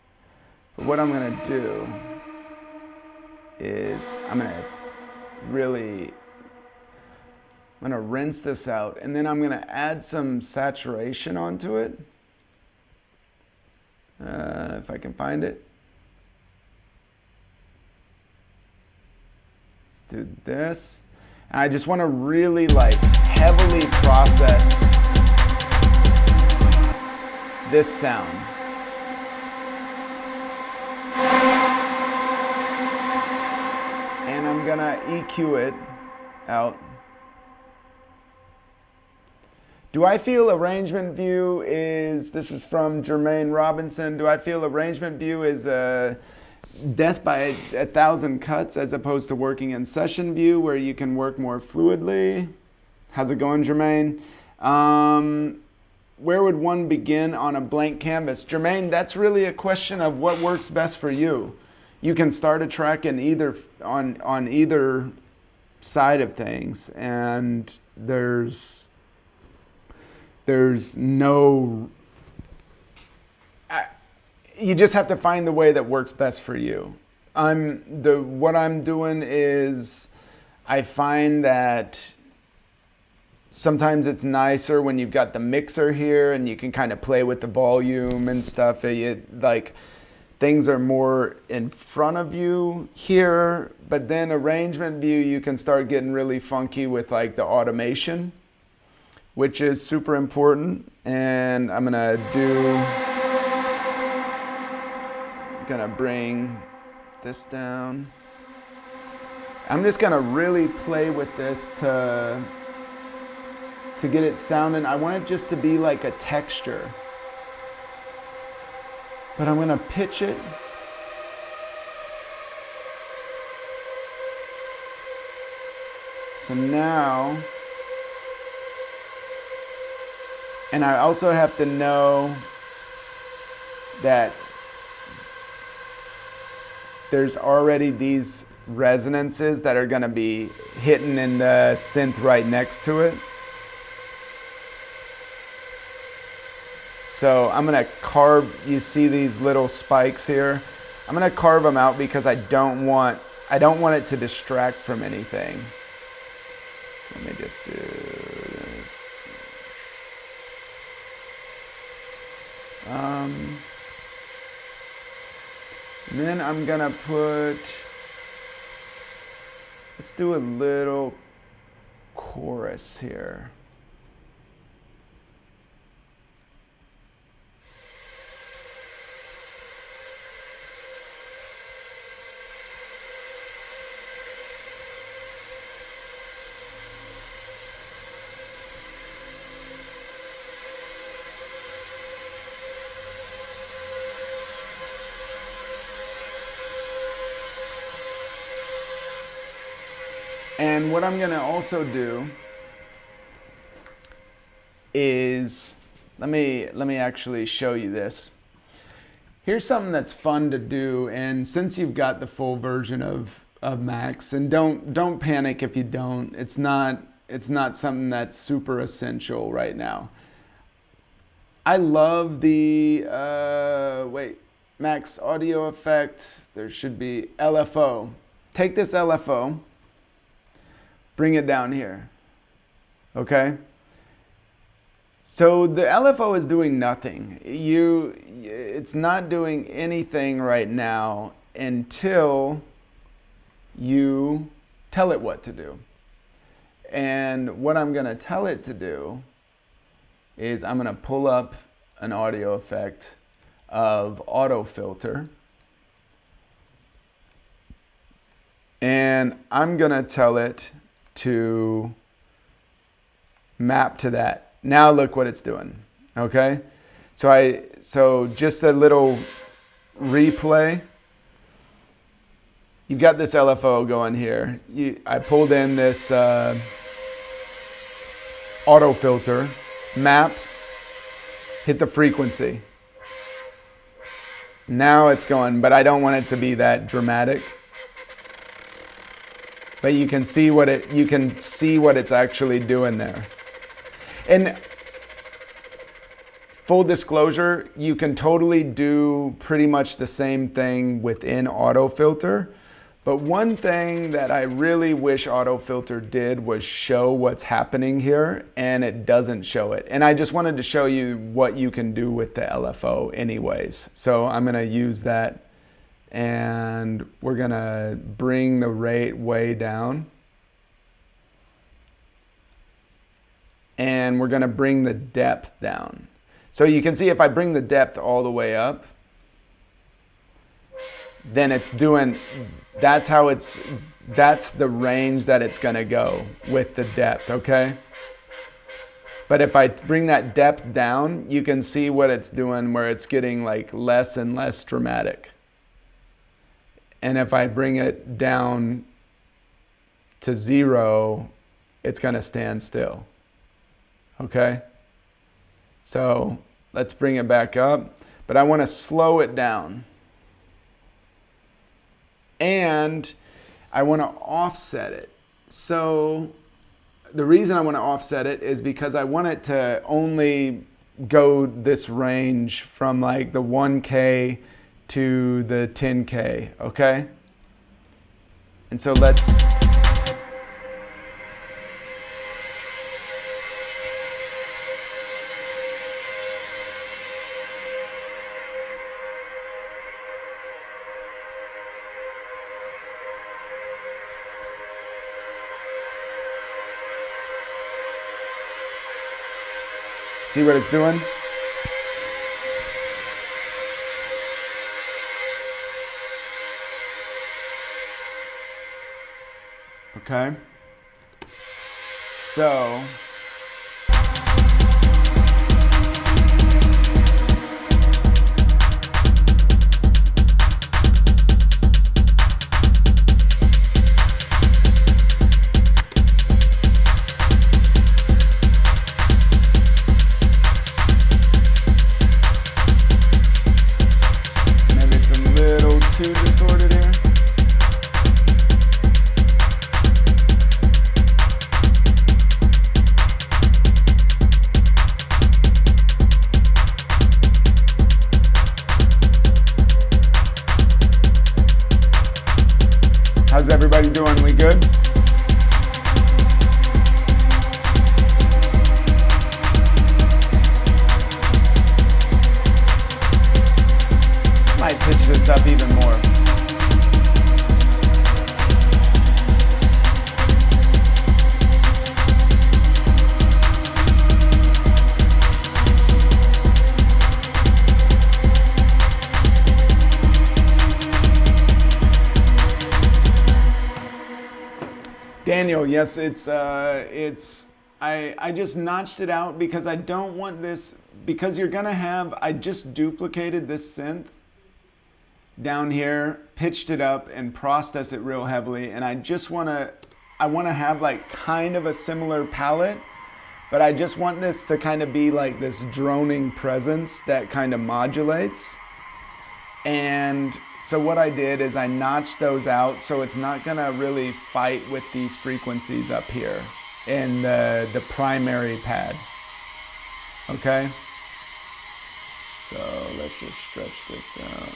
But what I'm going to do is I'm going to rinse this out, and then I'm going to add some saturation onto it, if I can find it. Do this. And I just want to really like heavily process this sound. And I'm gonna EQ it out. Do I feel arrangement view is, this is from Jermaine Robinson, do I feel arrangement view is death by 1,000 cuts as opposed to working in session view where you can work more fluidly? How's it going, Jermaine? Where would one begin on a blank canvas? Jermaine, that's really a question of what works best for you. You can start a track in either on either side of things, and there's no, you just have to find the way that works best for you. What I'm doing is I find that sometimes it's nicer when you've got the mixer here and you can kind of play with the volume and stuff. Like things are more in front of you here, but then arrangement view, you can start getting really funky with like the automation, which is super important. And I'm gonna bring this down. I'm just gonna really play with this to get it sounding. I want it just to be like a texture. But I'm gonna pitch it. So now, and I also have to know that there's already these resonances that are gonna be hitting in the synth right next to it. So I'm gonna carve, you see these little spikes here? I'm gonna carve them out because I don't want it to distract from anything. So let me just do this. And then I'm gonna put, let's do a little chorus here. And what I'm going to also do is, let me actually show you this. Here's something that's fun to do, and since you've got the full version of Max, and don't panic if you don't. It's not something that's super essential right now. I love the Max audio effect. There should be LFO. Take this LFO. Bring it down here, okay? So the LFO is doing nothing. It's not doing anything right now until you tell it what to do. And what I'm gonna tell it to do is I'm gonna pull up an audio effect of auto filter. And I'm gonna tell it to map to that. Now look what it's doing, okay? So just a little replay. You've got this LFO going here. I pulled in this auto filter, map, hit the frequency. Now it's going, but I don't want it to be that dramatic. But you can see what it's actually doing there. And full disclosure, you can totally do pretty much the same thing within auto filter. But one thing that I really wish auto filter did was show what's happening here, and it doesn't show it. And I just wanted to show you what you can do with the LFO anyways. So I'm gonna use that. And we're gonna bring the rate way down. And we're gonna bring the depth down. So you can see if I bring the depth all the way up, then it's doing, that's the range that it's gonna go with the depth, okay? But if I bring that depth down, you can see what it's doing where it's getting like less and less dramatic. And if I bring it down to 0, it's going to stand still. Okay? So let's bring it back up. But I want to slow it down. And I want to offset it. So the reason I want to offset it is because I want it to only go this range from like the 1K to the 10K, okay? And so let's see what it's doing. Okay, so maybe it's a little too distorted here. How's everybody doing? We good? Might pitch this up even more. Daniel, yes, I just notched it out because I don't want this, because you're gonna have, I just duplicated this synth down here, pitched it up and processed it real heavily, and I want to have like kind of a similar palette, but I just want this to kind of be like this droning presence that kind of modulates. And so what I did is I notched those out so it's not gonna really fight with these frequencies up here in the primary pad. Okay? So let's just stretch this out.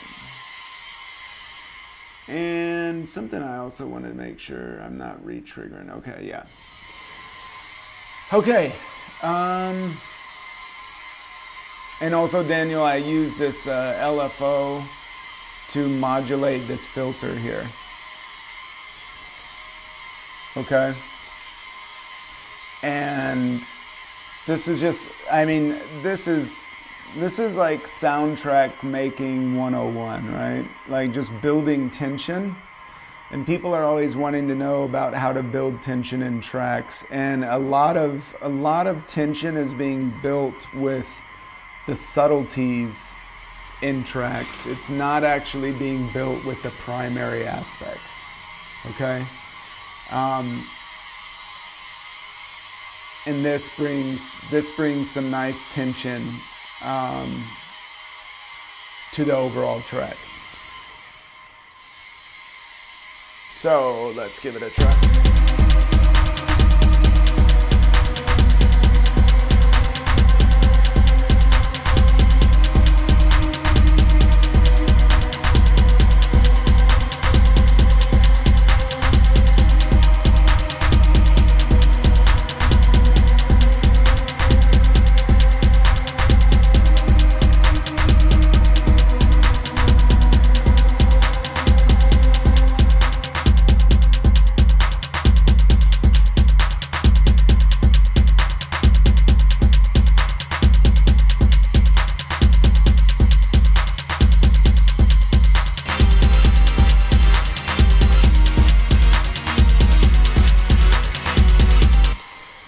And something I also want to make sure I'm not re-triggering. Okay, yeah. Okay. And also, Daniel, I use this LFO to modulate this filter here. Okay. And this is just, I mean, this is like soundtrack making 101, right? Like just building tension. And people are always wanting to know about how to build tension in tracks. And a lot of tension is being built with the subtleties in tracks. It's not actually being built with the primary aspects. Okay? And this brings some nice tension to the overall track. So let's give it a try.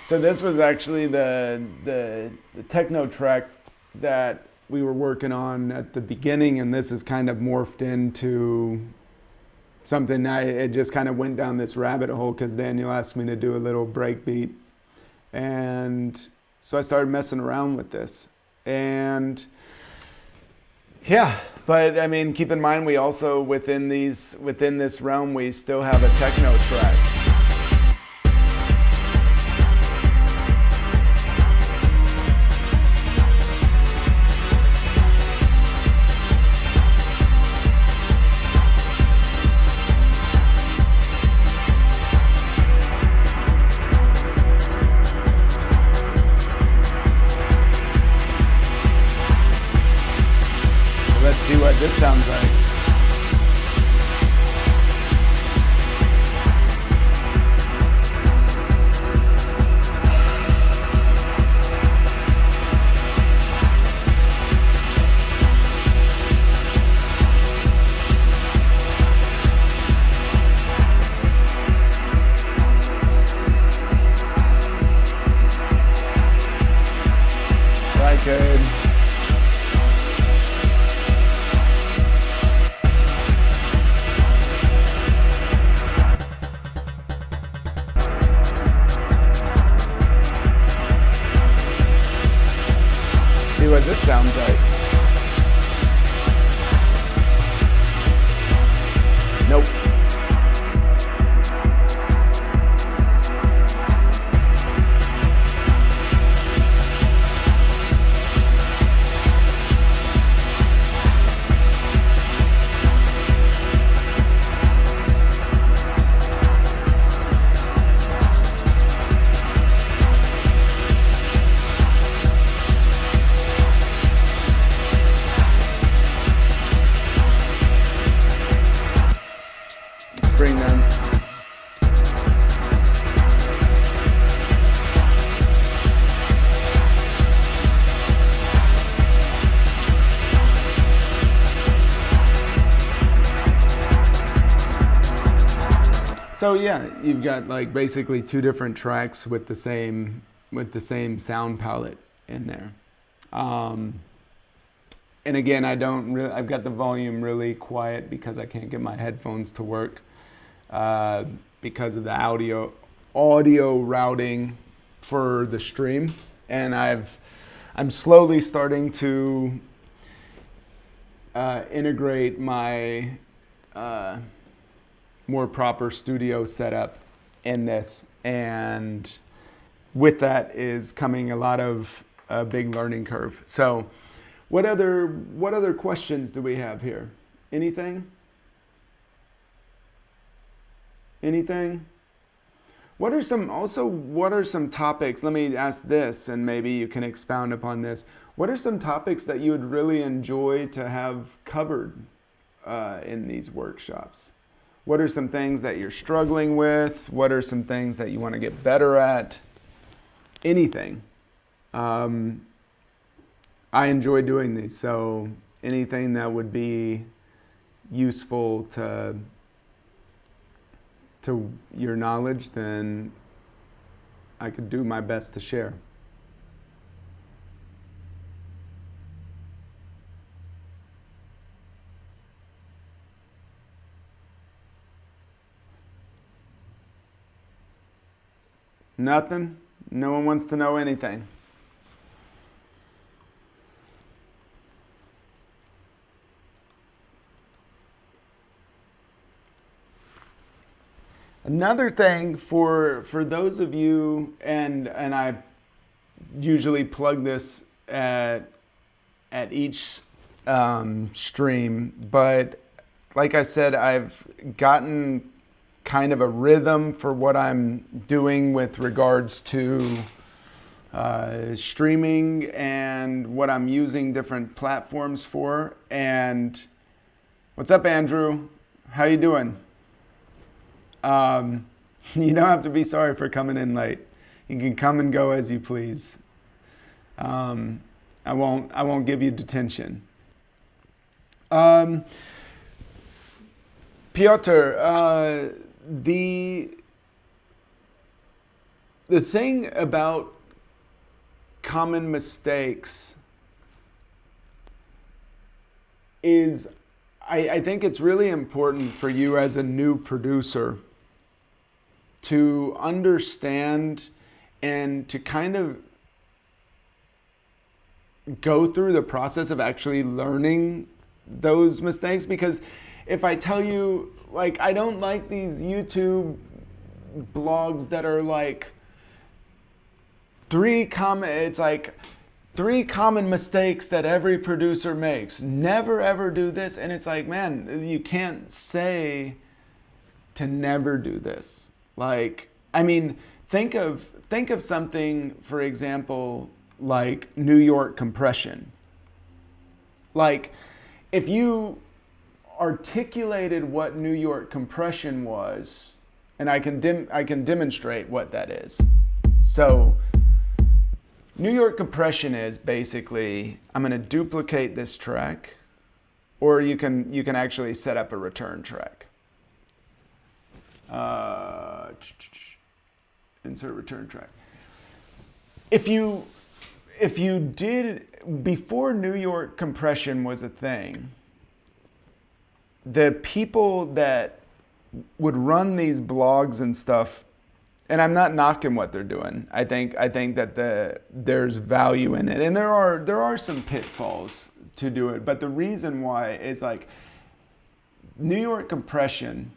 So this was actually the techno track that we were working on at the beginning, and this is kind of morphed into something. It just kind of went down this rabbit hole because Daniel asked me to do a little break beat, and so I started messing around with this. And yeah, but I mean, keep in mind we also within this realm we still have a techno track. See what this sounds like. So I could see what this sounds like. Nope. Bring them. So yeah, you've got like basically two different tracks with the same sound palette in there. And again, I've got the volume really quiet because I can't get my headphones to work because of the audio routing for the stream. And I'm slowly starting to integrate my more proper studio setup in this, and with that is coming a lot of big learning curve. So what other questions do we have here? Anything? What are some topics? Let me ask this, and maybe you can expound upon this. What are some topics that you would really enjoy to have covered in these workshops? What are some things that you're struggling with? What are some things that you want to get better at? Anything. I enjoy doing these, so anything that would be useful to your knowledge, then I could do my best to share. Nothing? No one wants to know anything. Another thing for those of you, and I usually plug this at each stream, but like I said, I've gotten kind of a rhythm for what I'm doing with regards to streaming and what I'm using different platforms for. And what's up, Andrew? How you doing? You don't have to be sorry for coming in late. You can come and go as you please. I won't give you detention. Piotr, the thing about common mistakes is I think it's really important for you as a new producer to understand and to kind of go through the process of actually learning those mistakes. Because if I tell you, like, I don't like these YouTube blogs that are like three common mistakes that every producer makes. Never ever do this. And it's like, man, you can't say to never do this. Like, I mean, think of something, for example, like New York compression. Like, if you articulated what New York compression was, and I can demonstrate what that is. So New York compression is basically, I'm going to duplicate this track, or you can actually set up a return track. Insert return track. If you did, before New York compression was a thing, the people that would run these blogs and stuff, and I'm not knocking what they're doing. I think that there's value in it, and there are some pitfalls to do it. But the reason why is, like, New York compression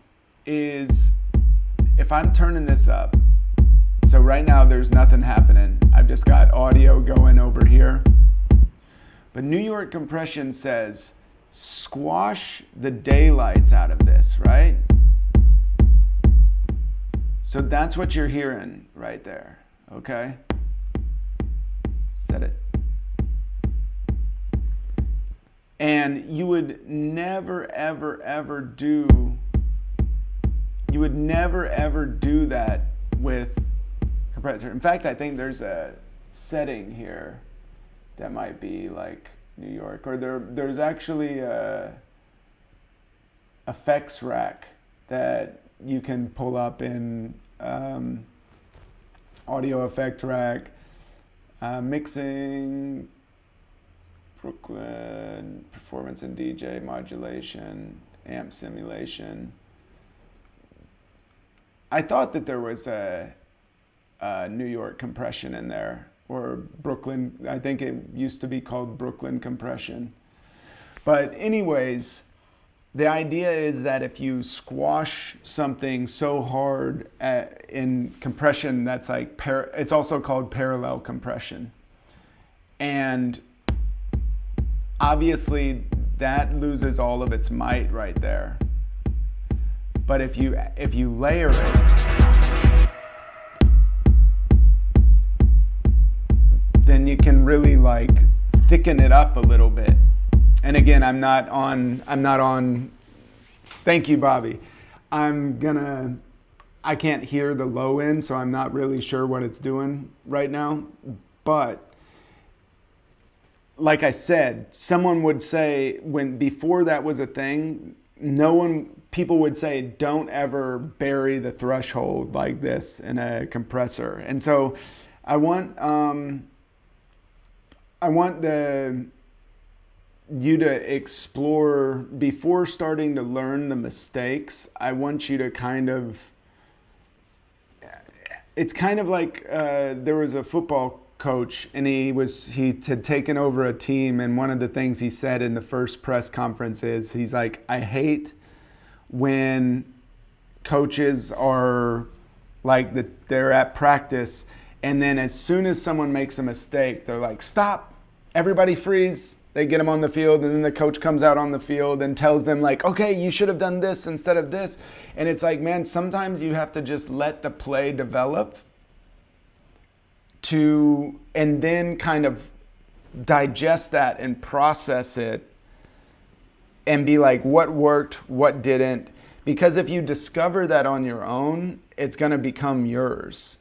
is, if I'm turning this up, so right now there's nothing happening. I've just got audio going over here. But New York compression says, squash the daylights out of this, right? So that's what you're hearing right there, okay? Set it. And you would never, ever, ever do that with compressor. In fact, I think there's a setting here that might be like New York, or there's actually a effects rack that you can pull up in audio effect rack, mixing, Brooklyn, performance and DJ modulation, amp simulation. I thought that there was a New York compression in there, or Brooklyn. I think it used to be called Brooklyn compression. But anyways, the idea is that if you squash something so hard in compression, that's like, it's also called parallel compression. And obviously that loses all of its might right there. But if you layer it, then you can really like thicken it up a little bit. And again, I'm not on, thank you, Bobby. I can't hear the low end, so I'm not really sure what it's doing right now. But like I said, someone would say, before that was a thing, people would say, don't ever bury the threshold like this in a compressor. And so I want you to explore, before starting to learn the mistakes, I want you to it's kind of like there was a football coach, and he had taken over a team, and one of the things he said in the first press conference is, he's like, I hate when coaches are like they're at practice, and then as soon as someone makes a mistake, they're like, stop, everybody freeze. They get them on the field, and then the coach comes out on the field and tells them like, okay, you should have done this instead of this. And it's like, man, sometimes you have to just let the play develop and then kind of digest that and process it and be like, what worked, what didn't. Because if you discover that on your own, it's going to become yours.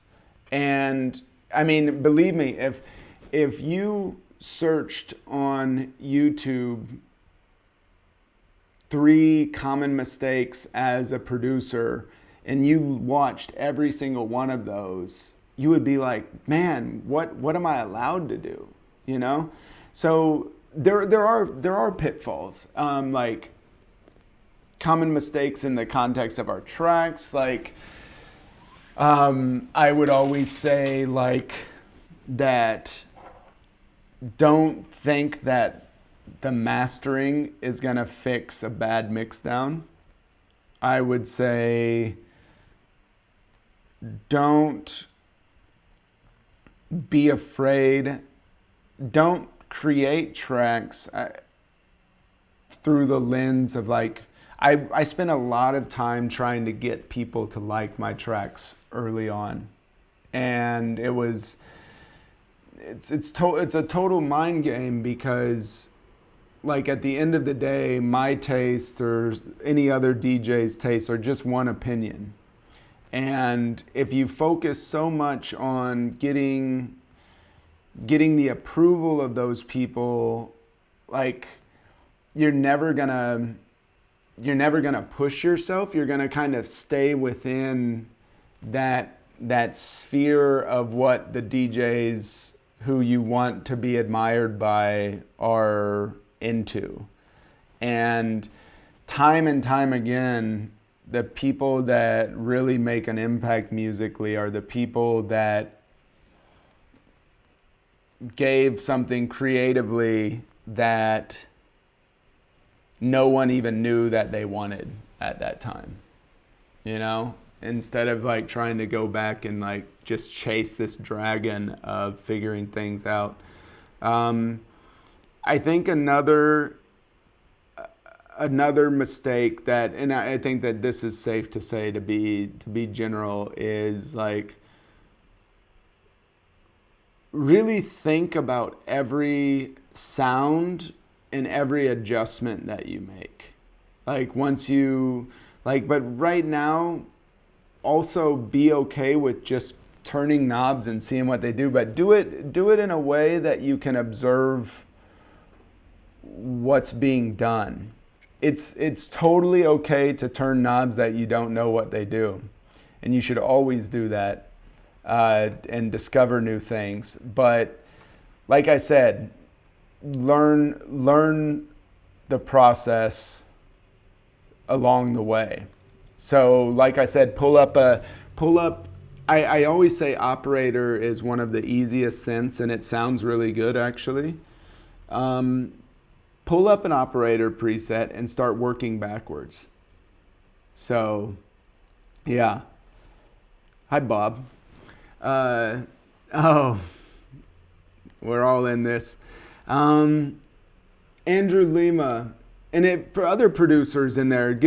And I mean, believe me, if you searched on YouTube 3 common mistakes as a producer and you watched every single one of those, you would be like, man, what am I allowed to do? You know? So there are pitfalls, like common mistakes in the context of our tracks. Like I would always say like that, don't think that the mastering is gonna fix a bad mix down. I would say don't be afraid. Don't create tracks through the lens of like, I spent a lot of time trying to get people to like my tracks early on. And it's a total mind game, because like at the end of the day, my taste or any other DJ's taste are just one opinion. And if you focus so much on getting the approval of those people, like you're never gonna push yourself. You're gonna kind of stay within that sphere of what the DJs who you want to be admired by are into. And time again, the people that really make an impact musically are the people that gave something creatively that no one even knew that they wanted at that time, you know? Instead of like trying to go back and like just chase this dragon of figuring things out. I think another mistake that, and I think that this is safe to say to be general, is like really think about every sound and every adjustment that you make. Like but right now, also be okay with just turning knobs and seeing what they do, but do it in a way that you can observe what's being done. it's totally okay to turn knobs that you don't know what they do, and you should always do that and discover new things. But like I said, learn the process along the way. So like I said, pull up. I always say operator is one of the easiest synths, and it sounds really good actually. Pull up an operator preset and start working backwards. So yeah. Hi, Bob. Oh, we're all in this. Andrew Lima, and for other producers in there,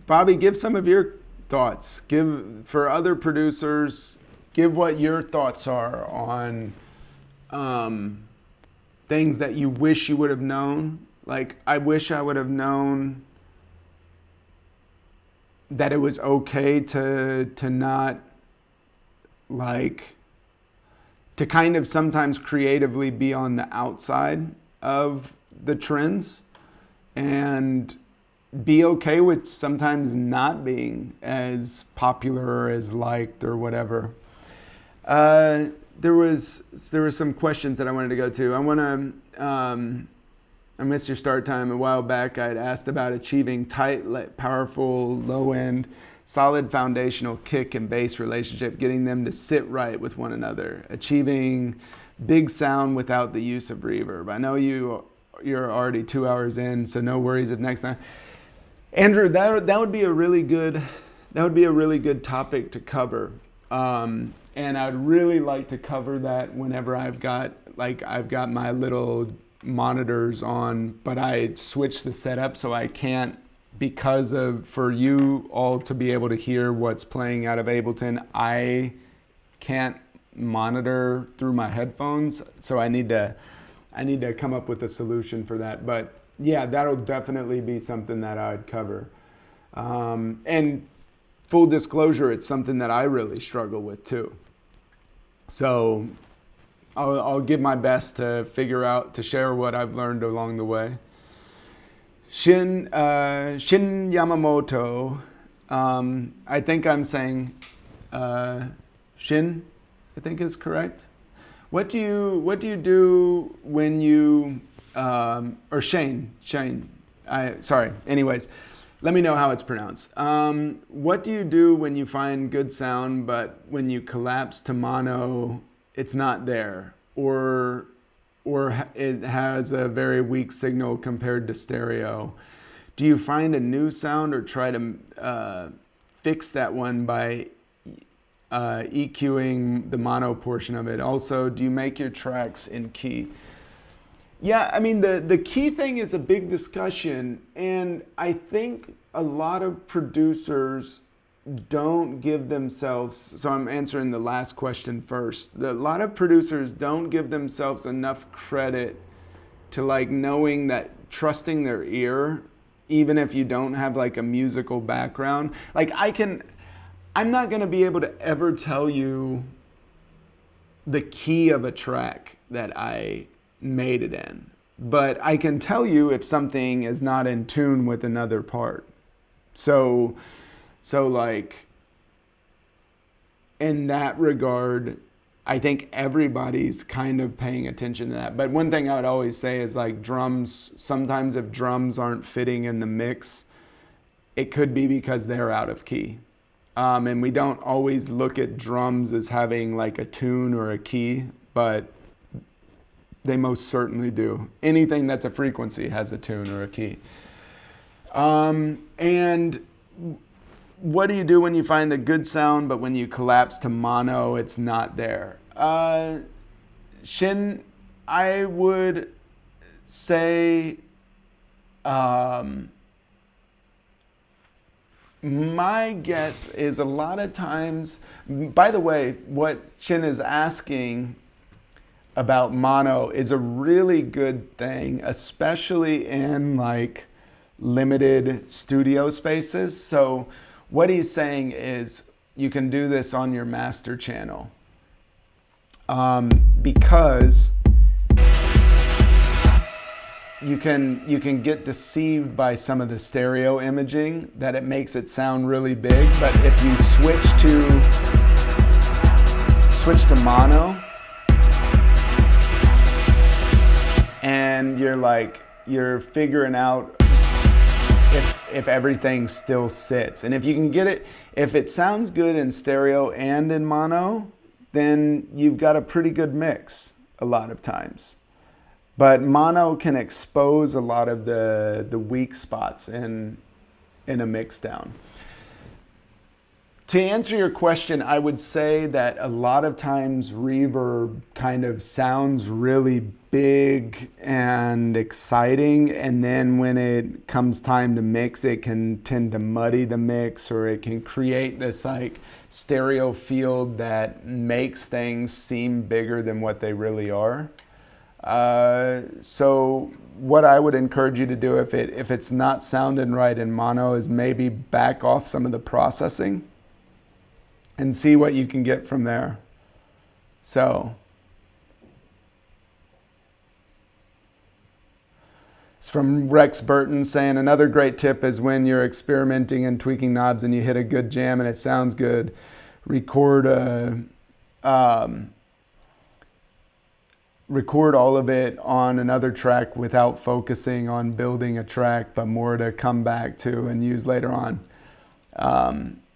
Bobby, give some of your thoughts. For other producers, give what your thoughts are on things that you wish you would have known. Like, I wish I would have known that it was okay to not, like, to kind of sometimes creatively be on the outside of the trends and be okay with sometimes not being as popular or as liked or whatever. There was some questions that I wanted to go to. I missed your start time a while back. I had asked about achieving tight, powerful, low end, solid foundational kick and bass relationship, getting them to sit right with one another, achieving big sound without the use of reverb. I know you're already 2 hours in, so no worries if next time. Andrew, that would be a really good topic to cover. And I'd really like to cover that whenever I've got my little monitors on, but I switched the setup so I can't, for you all to be able to hear what's playing out of Ableton, I can't monitor through my headphones, so I need to come up with a solution for that. But yeah, that'll definitely be something that I'd cover. And full disclosure, it's something that I really struggle with too. So I'll give my best to share what I've learned along the way. Shin Yamamoto, I think I'm saying Shin, I think is correct. What do you do when you or Shane? Sorry. Anyways, let me know how it's pronounced. What do you do when you find good sound, but when you collapse to mono, it's not there, or it has a very weak signal compared to stereo? Do you find a new sound or try to fix that one by EQing the mono portion of it? Also, do you make your tracks in key? Yeah, I mean, the key thing is a big discussion, and I think a lot of producers don't give themselves, so I'm answering the last question first. A lot of producers don't give themselves enough credit to like knowing that, trusting their ear, even if you don't have like a musical background. Like I'm not gonna be able to ever tell you the key of a track that I made it in, but I can tell you if something is not in tune with another part. So like, in that regard, I think everybody's kind of paying attention to that. But one thing I would always say is like drums, sometimes if drums aren't fitting in the mix, it could be because they're out of key. And we don't always look at drums as having like a tune or a key, but they most certainly do. Anything that's a frequency has a tune or a key. And what do you do when you find a good sound, but when you collapse to mono, it's not there? Shin, I would say my guess is a lot of times, by the way, what Shin is asking about mono is a really good thing, especially in like limited studio spaces. So what he's saying is you can do this on your master channel because you can get deceived by some of the stereo imaging that it makes it sound really big, but if you switch to mono and you're figuring out if everything still sits. And if you can get it, if it sounds good in stereo and in mono, then you've got a pretty good mix a lot of times. But mono can expose a lot of the weak spots in a mix down. To answer your question, I would say that a lot of times reverb kind of sounds really big and exciting, and then when it comes time to mix, it can tend to muddy the mix, or it can create this like stereo field that makes things seem bigger than what they really are. So what I would encourage you to do if it's not sounding right in mono is maybe back off some of the processing and see what you can get from there. So it's from Rex Burton saying, another great tip is when you're experimenting and tweaking knobs and you hit a good jam and it sounds good, record all of it on another track without focusing on building a track, but more to come back to and use later on.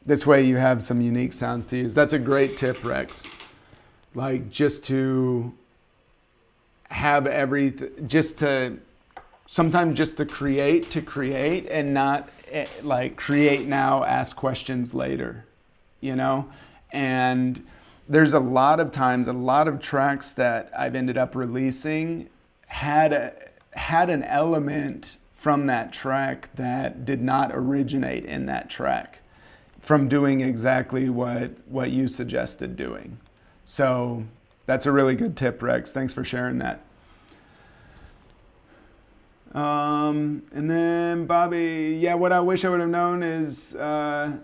This way you have some unique sounds to use. That's a great tip, Rex. Like just to have everything, sometimes just to create and not like create now, ask questions later, you know? And there's a lot of times, a lot of tracks that I've ended up releasing had an element from that track that did not originate in that track, from doing exactly what you suggested doing. So that's a really good tip, Rex. Thanks for sharing that. And then Bobby, yeah, what I wish I would have known is that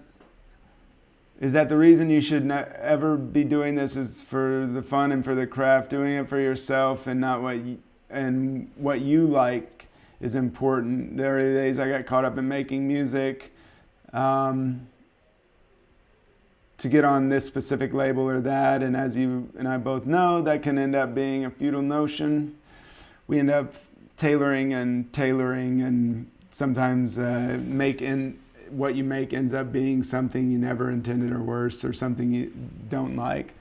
the reason you should not ever be doing this is for the fun and for the craft. Doing it for yourself and not what you like is important. There are days I got caught up in making music to get on this specific label or that, and as you and I both know, that can end up being a futile notion. We end up tailoring, and sometimes what you make ends up being something you never intended, or worse, or something you don't like.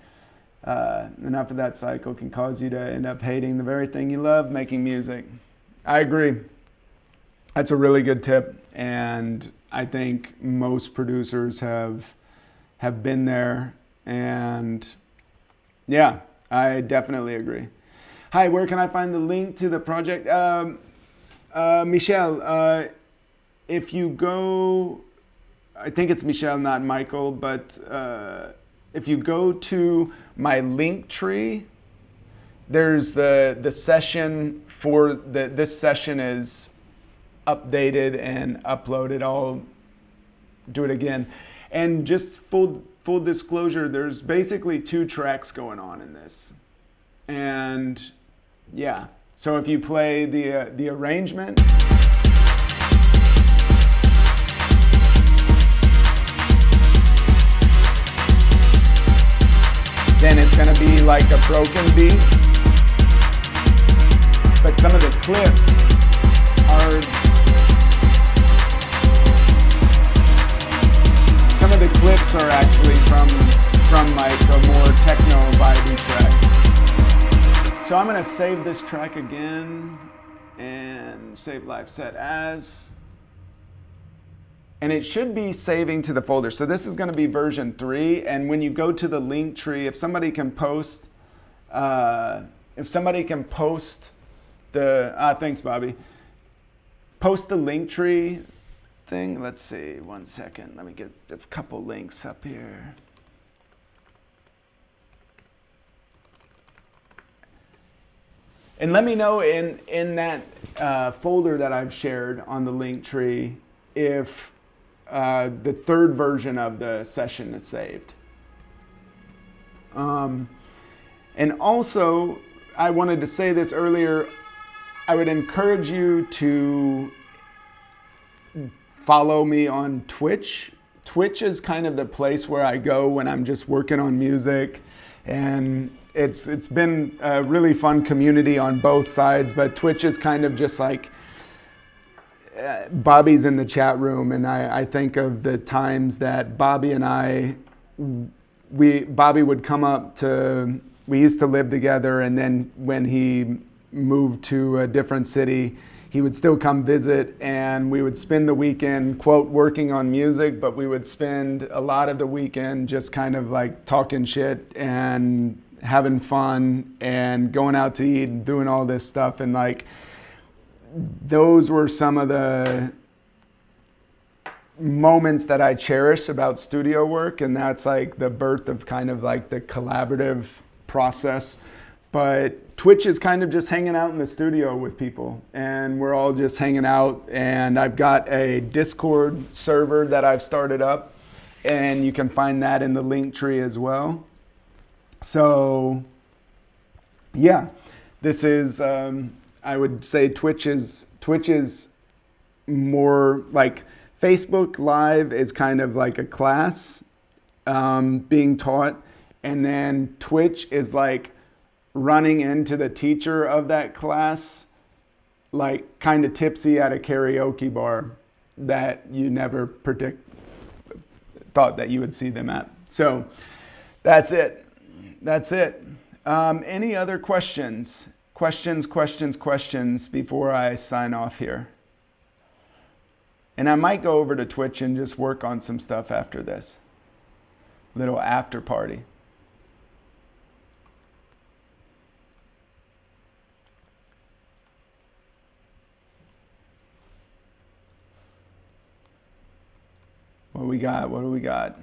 Enough of that cycle can cause you to end up hating the very thing you love, making music. I agree. That's a really good tip, and I think most producers have been there, and yeah, I definitely agree. Hi, where can I find the link to the project? Michelle, if you go, I think it's Michelle, not Michael, but if you go to my link tree, there's the session for this session is updated and uploaded. I'll do it again. And just full disclosure, there's basically 2 tracks going on in this. And yeah, so if you play the arrangement, then it's going to be like a broken beat. But some of the clips are actually from like a more techno vibey track. So I'm going to save this track again and save live set as, and it should be saving to the folder. So this is going to be version 3, and when you go to the link tree, if somebody can post the thanks Bobby, post the link tree thing. Let's see, 1 second. Let me get a couple links up here. And let me know in that folder that I've shared on the link tree if the 3rd version of the session is saved. And also, I wanted to say this earlier, I would encourage you to follow me on Twitch. Twitch is kind of the place where I go when I'm just working on music, and it's been a really fun community on both sides, but Twitch is kind of just like Bobby's in the chat room, and I think of the times that Bobby and Bobby would come up to, we used to live together, and then when he moved to a different city, he would still come visit, and we would spend the weekend, quote, working on music, but we would spend a lot of the weekend just kind of like talking shit and having fun and going out to eat and doing all this stuff. And like, those were some of the moments that I cherish about studio work, and that's like the birth of kind of like the collaborative process. But Twitch is kind of just hanging out in the studio with people, and we're all just hanging out, and I've got a Discord server that I've started up, and you can find that in the link tree as well. So yeah, this is I would say Twitch is more like Facebook Live is kind of like a class being taught, and then Twitch is like running into the teacher of that class, like kind of tipsy at a karaoke bar that you never thought that you would see them at. So that's it. Any other questions before I sign off here? And I might go over to Twitch and just work on some stuff after this. Little after party. What do we got?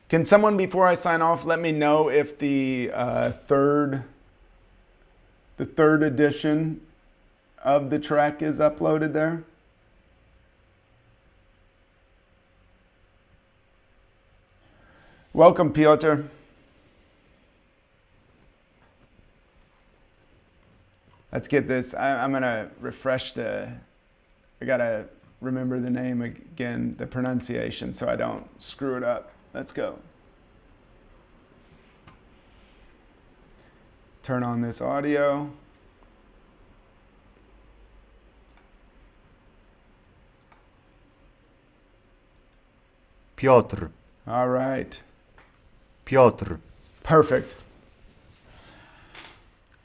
Can someone, before I sign off, let me know if the third edition of the track is uploaded there? Welcome, Piotr. Let's get this. I'm gonna refresh I gotta remember the name again, the pronunciation, so I don't screw it up. Let's go. Turn on this audio. Piotr. All right. Piotr. Perfect.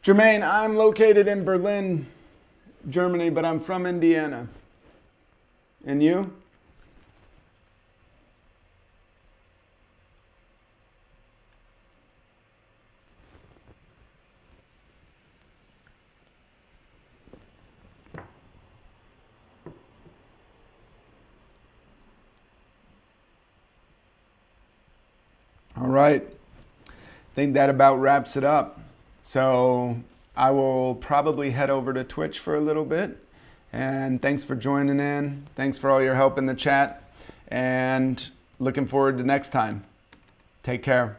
Jermaine, I'm located in Berlin, Germany, but I'm from Indiana. And you? All right. I think that about wraps it up. So I will probably head over to Twitch for a little bit. And thanks for joining in. Thanks for all your help in the chat. And looking forward to next time. Take care.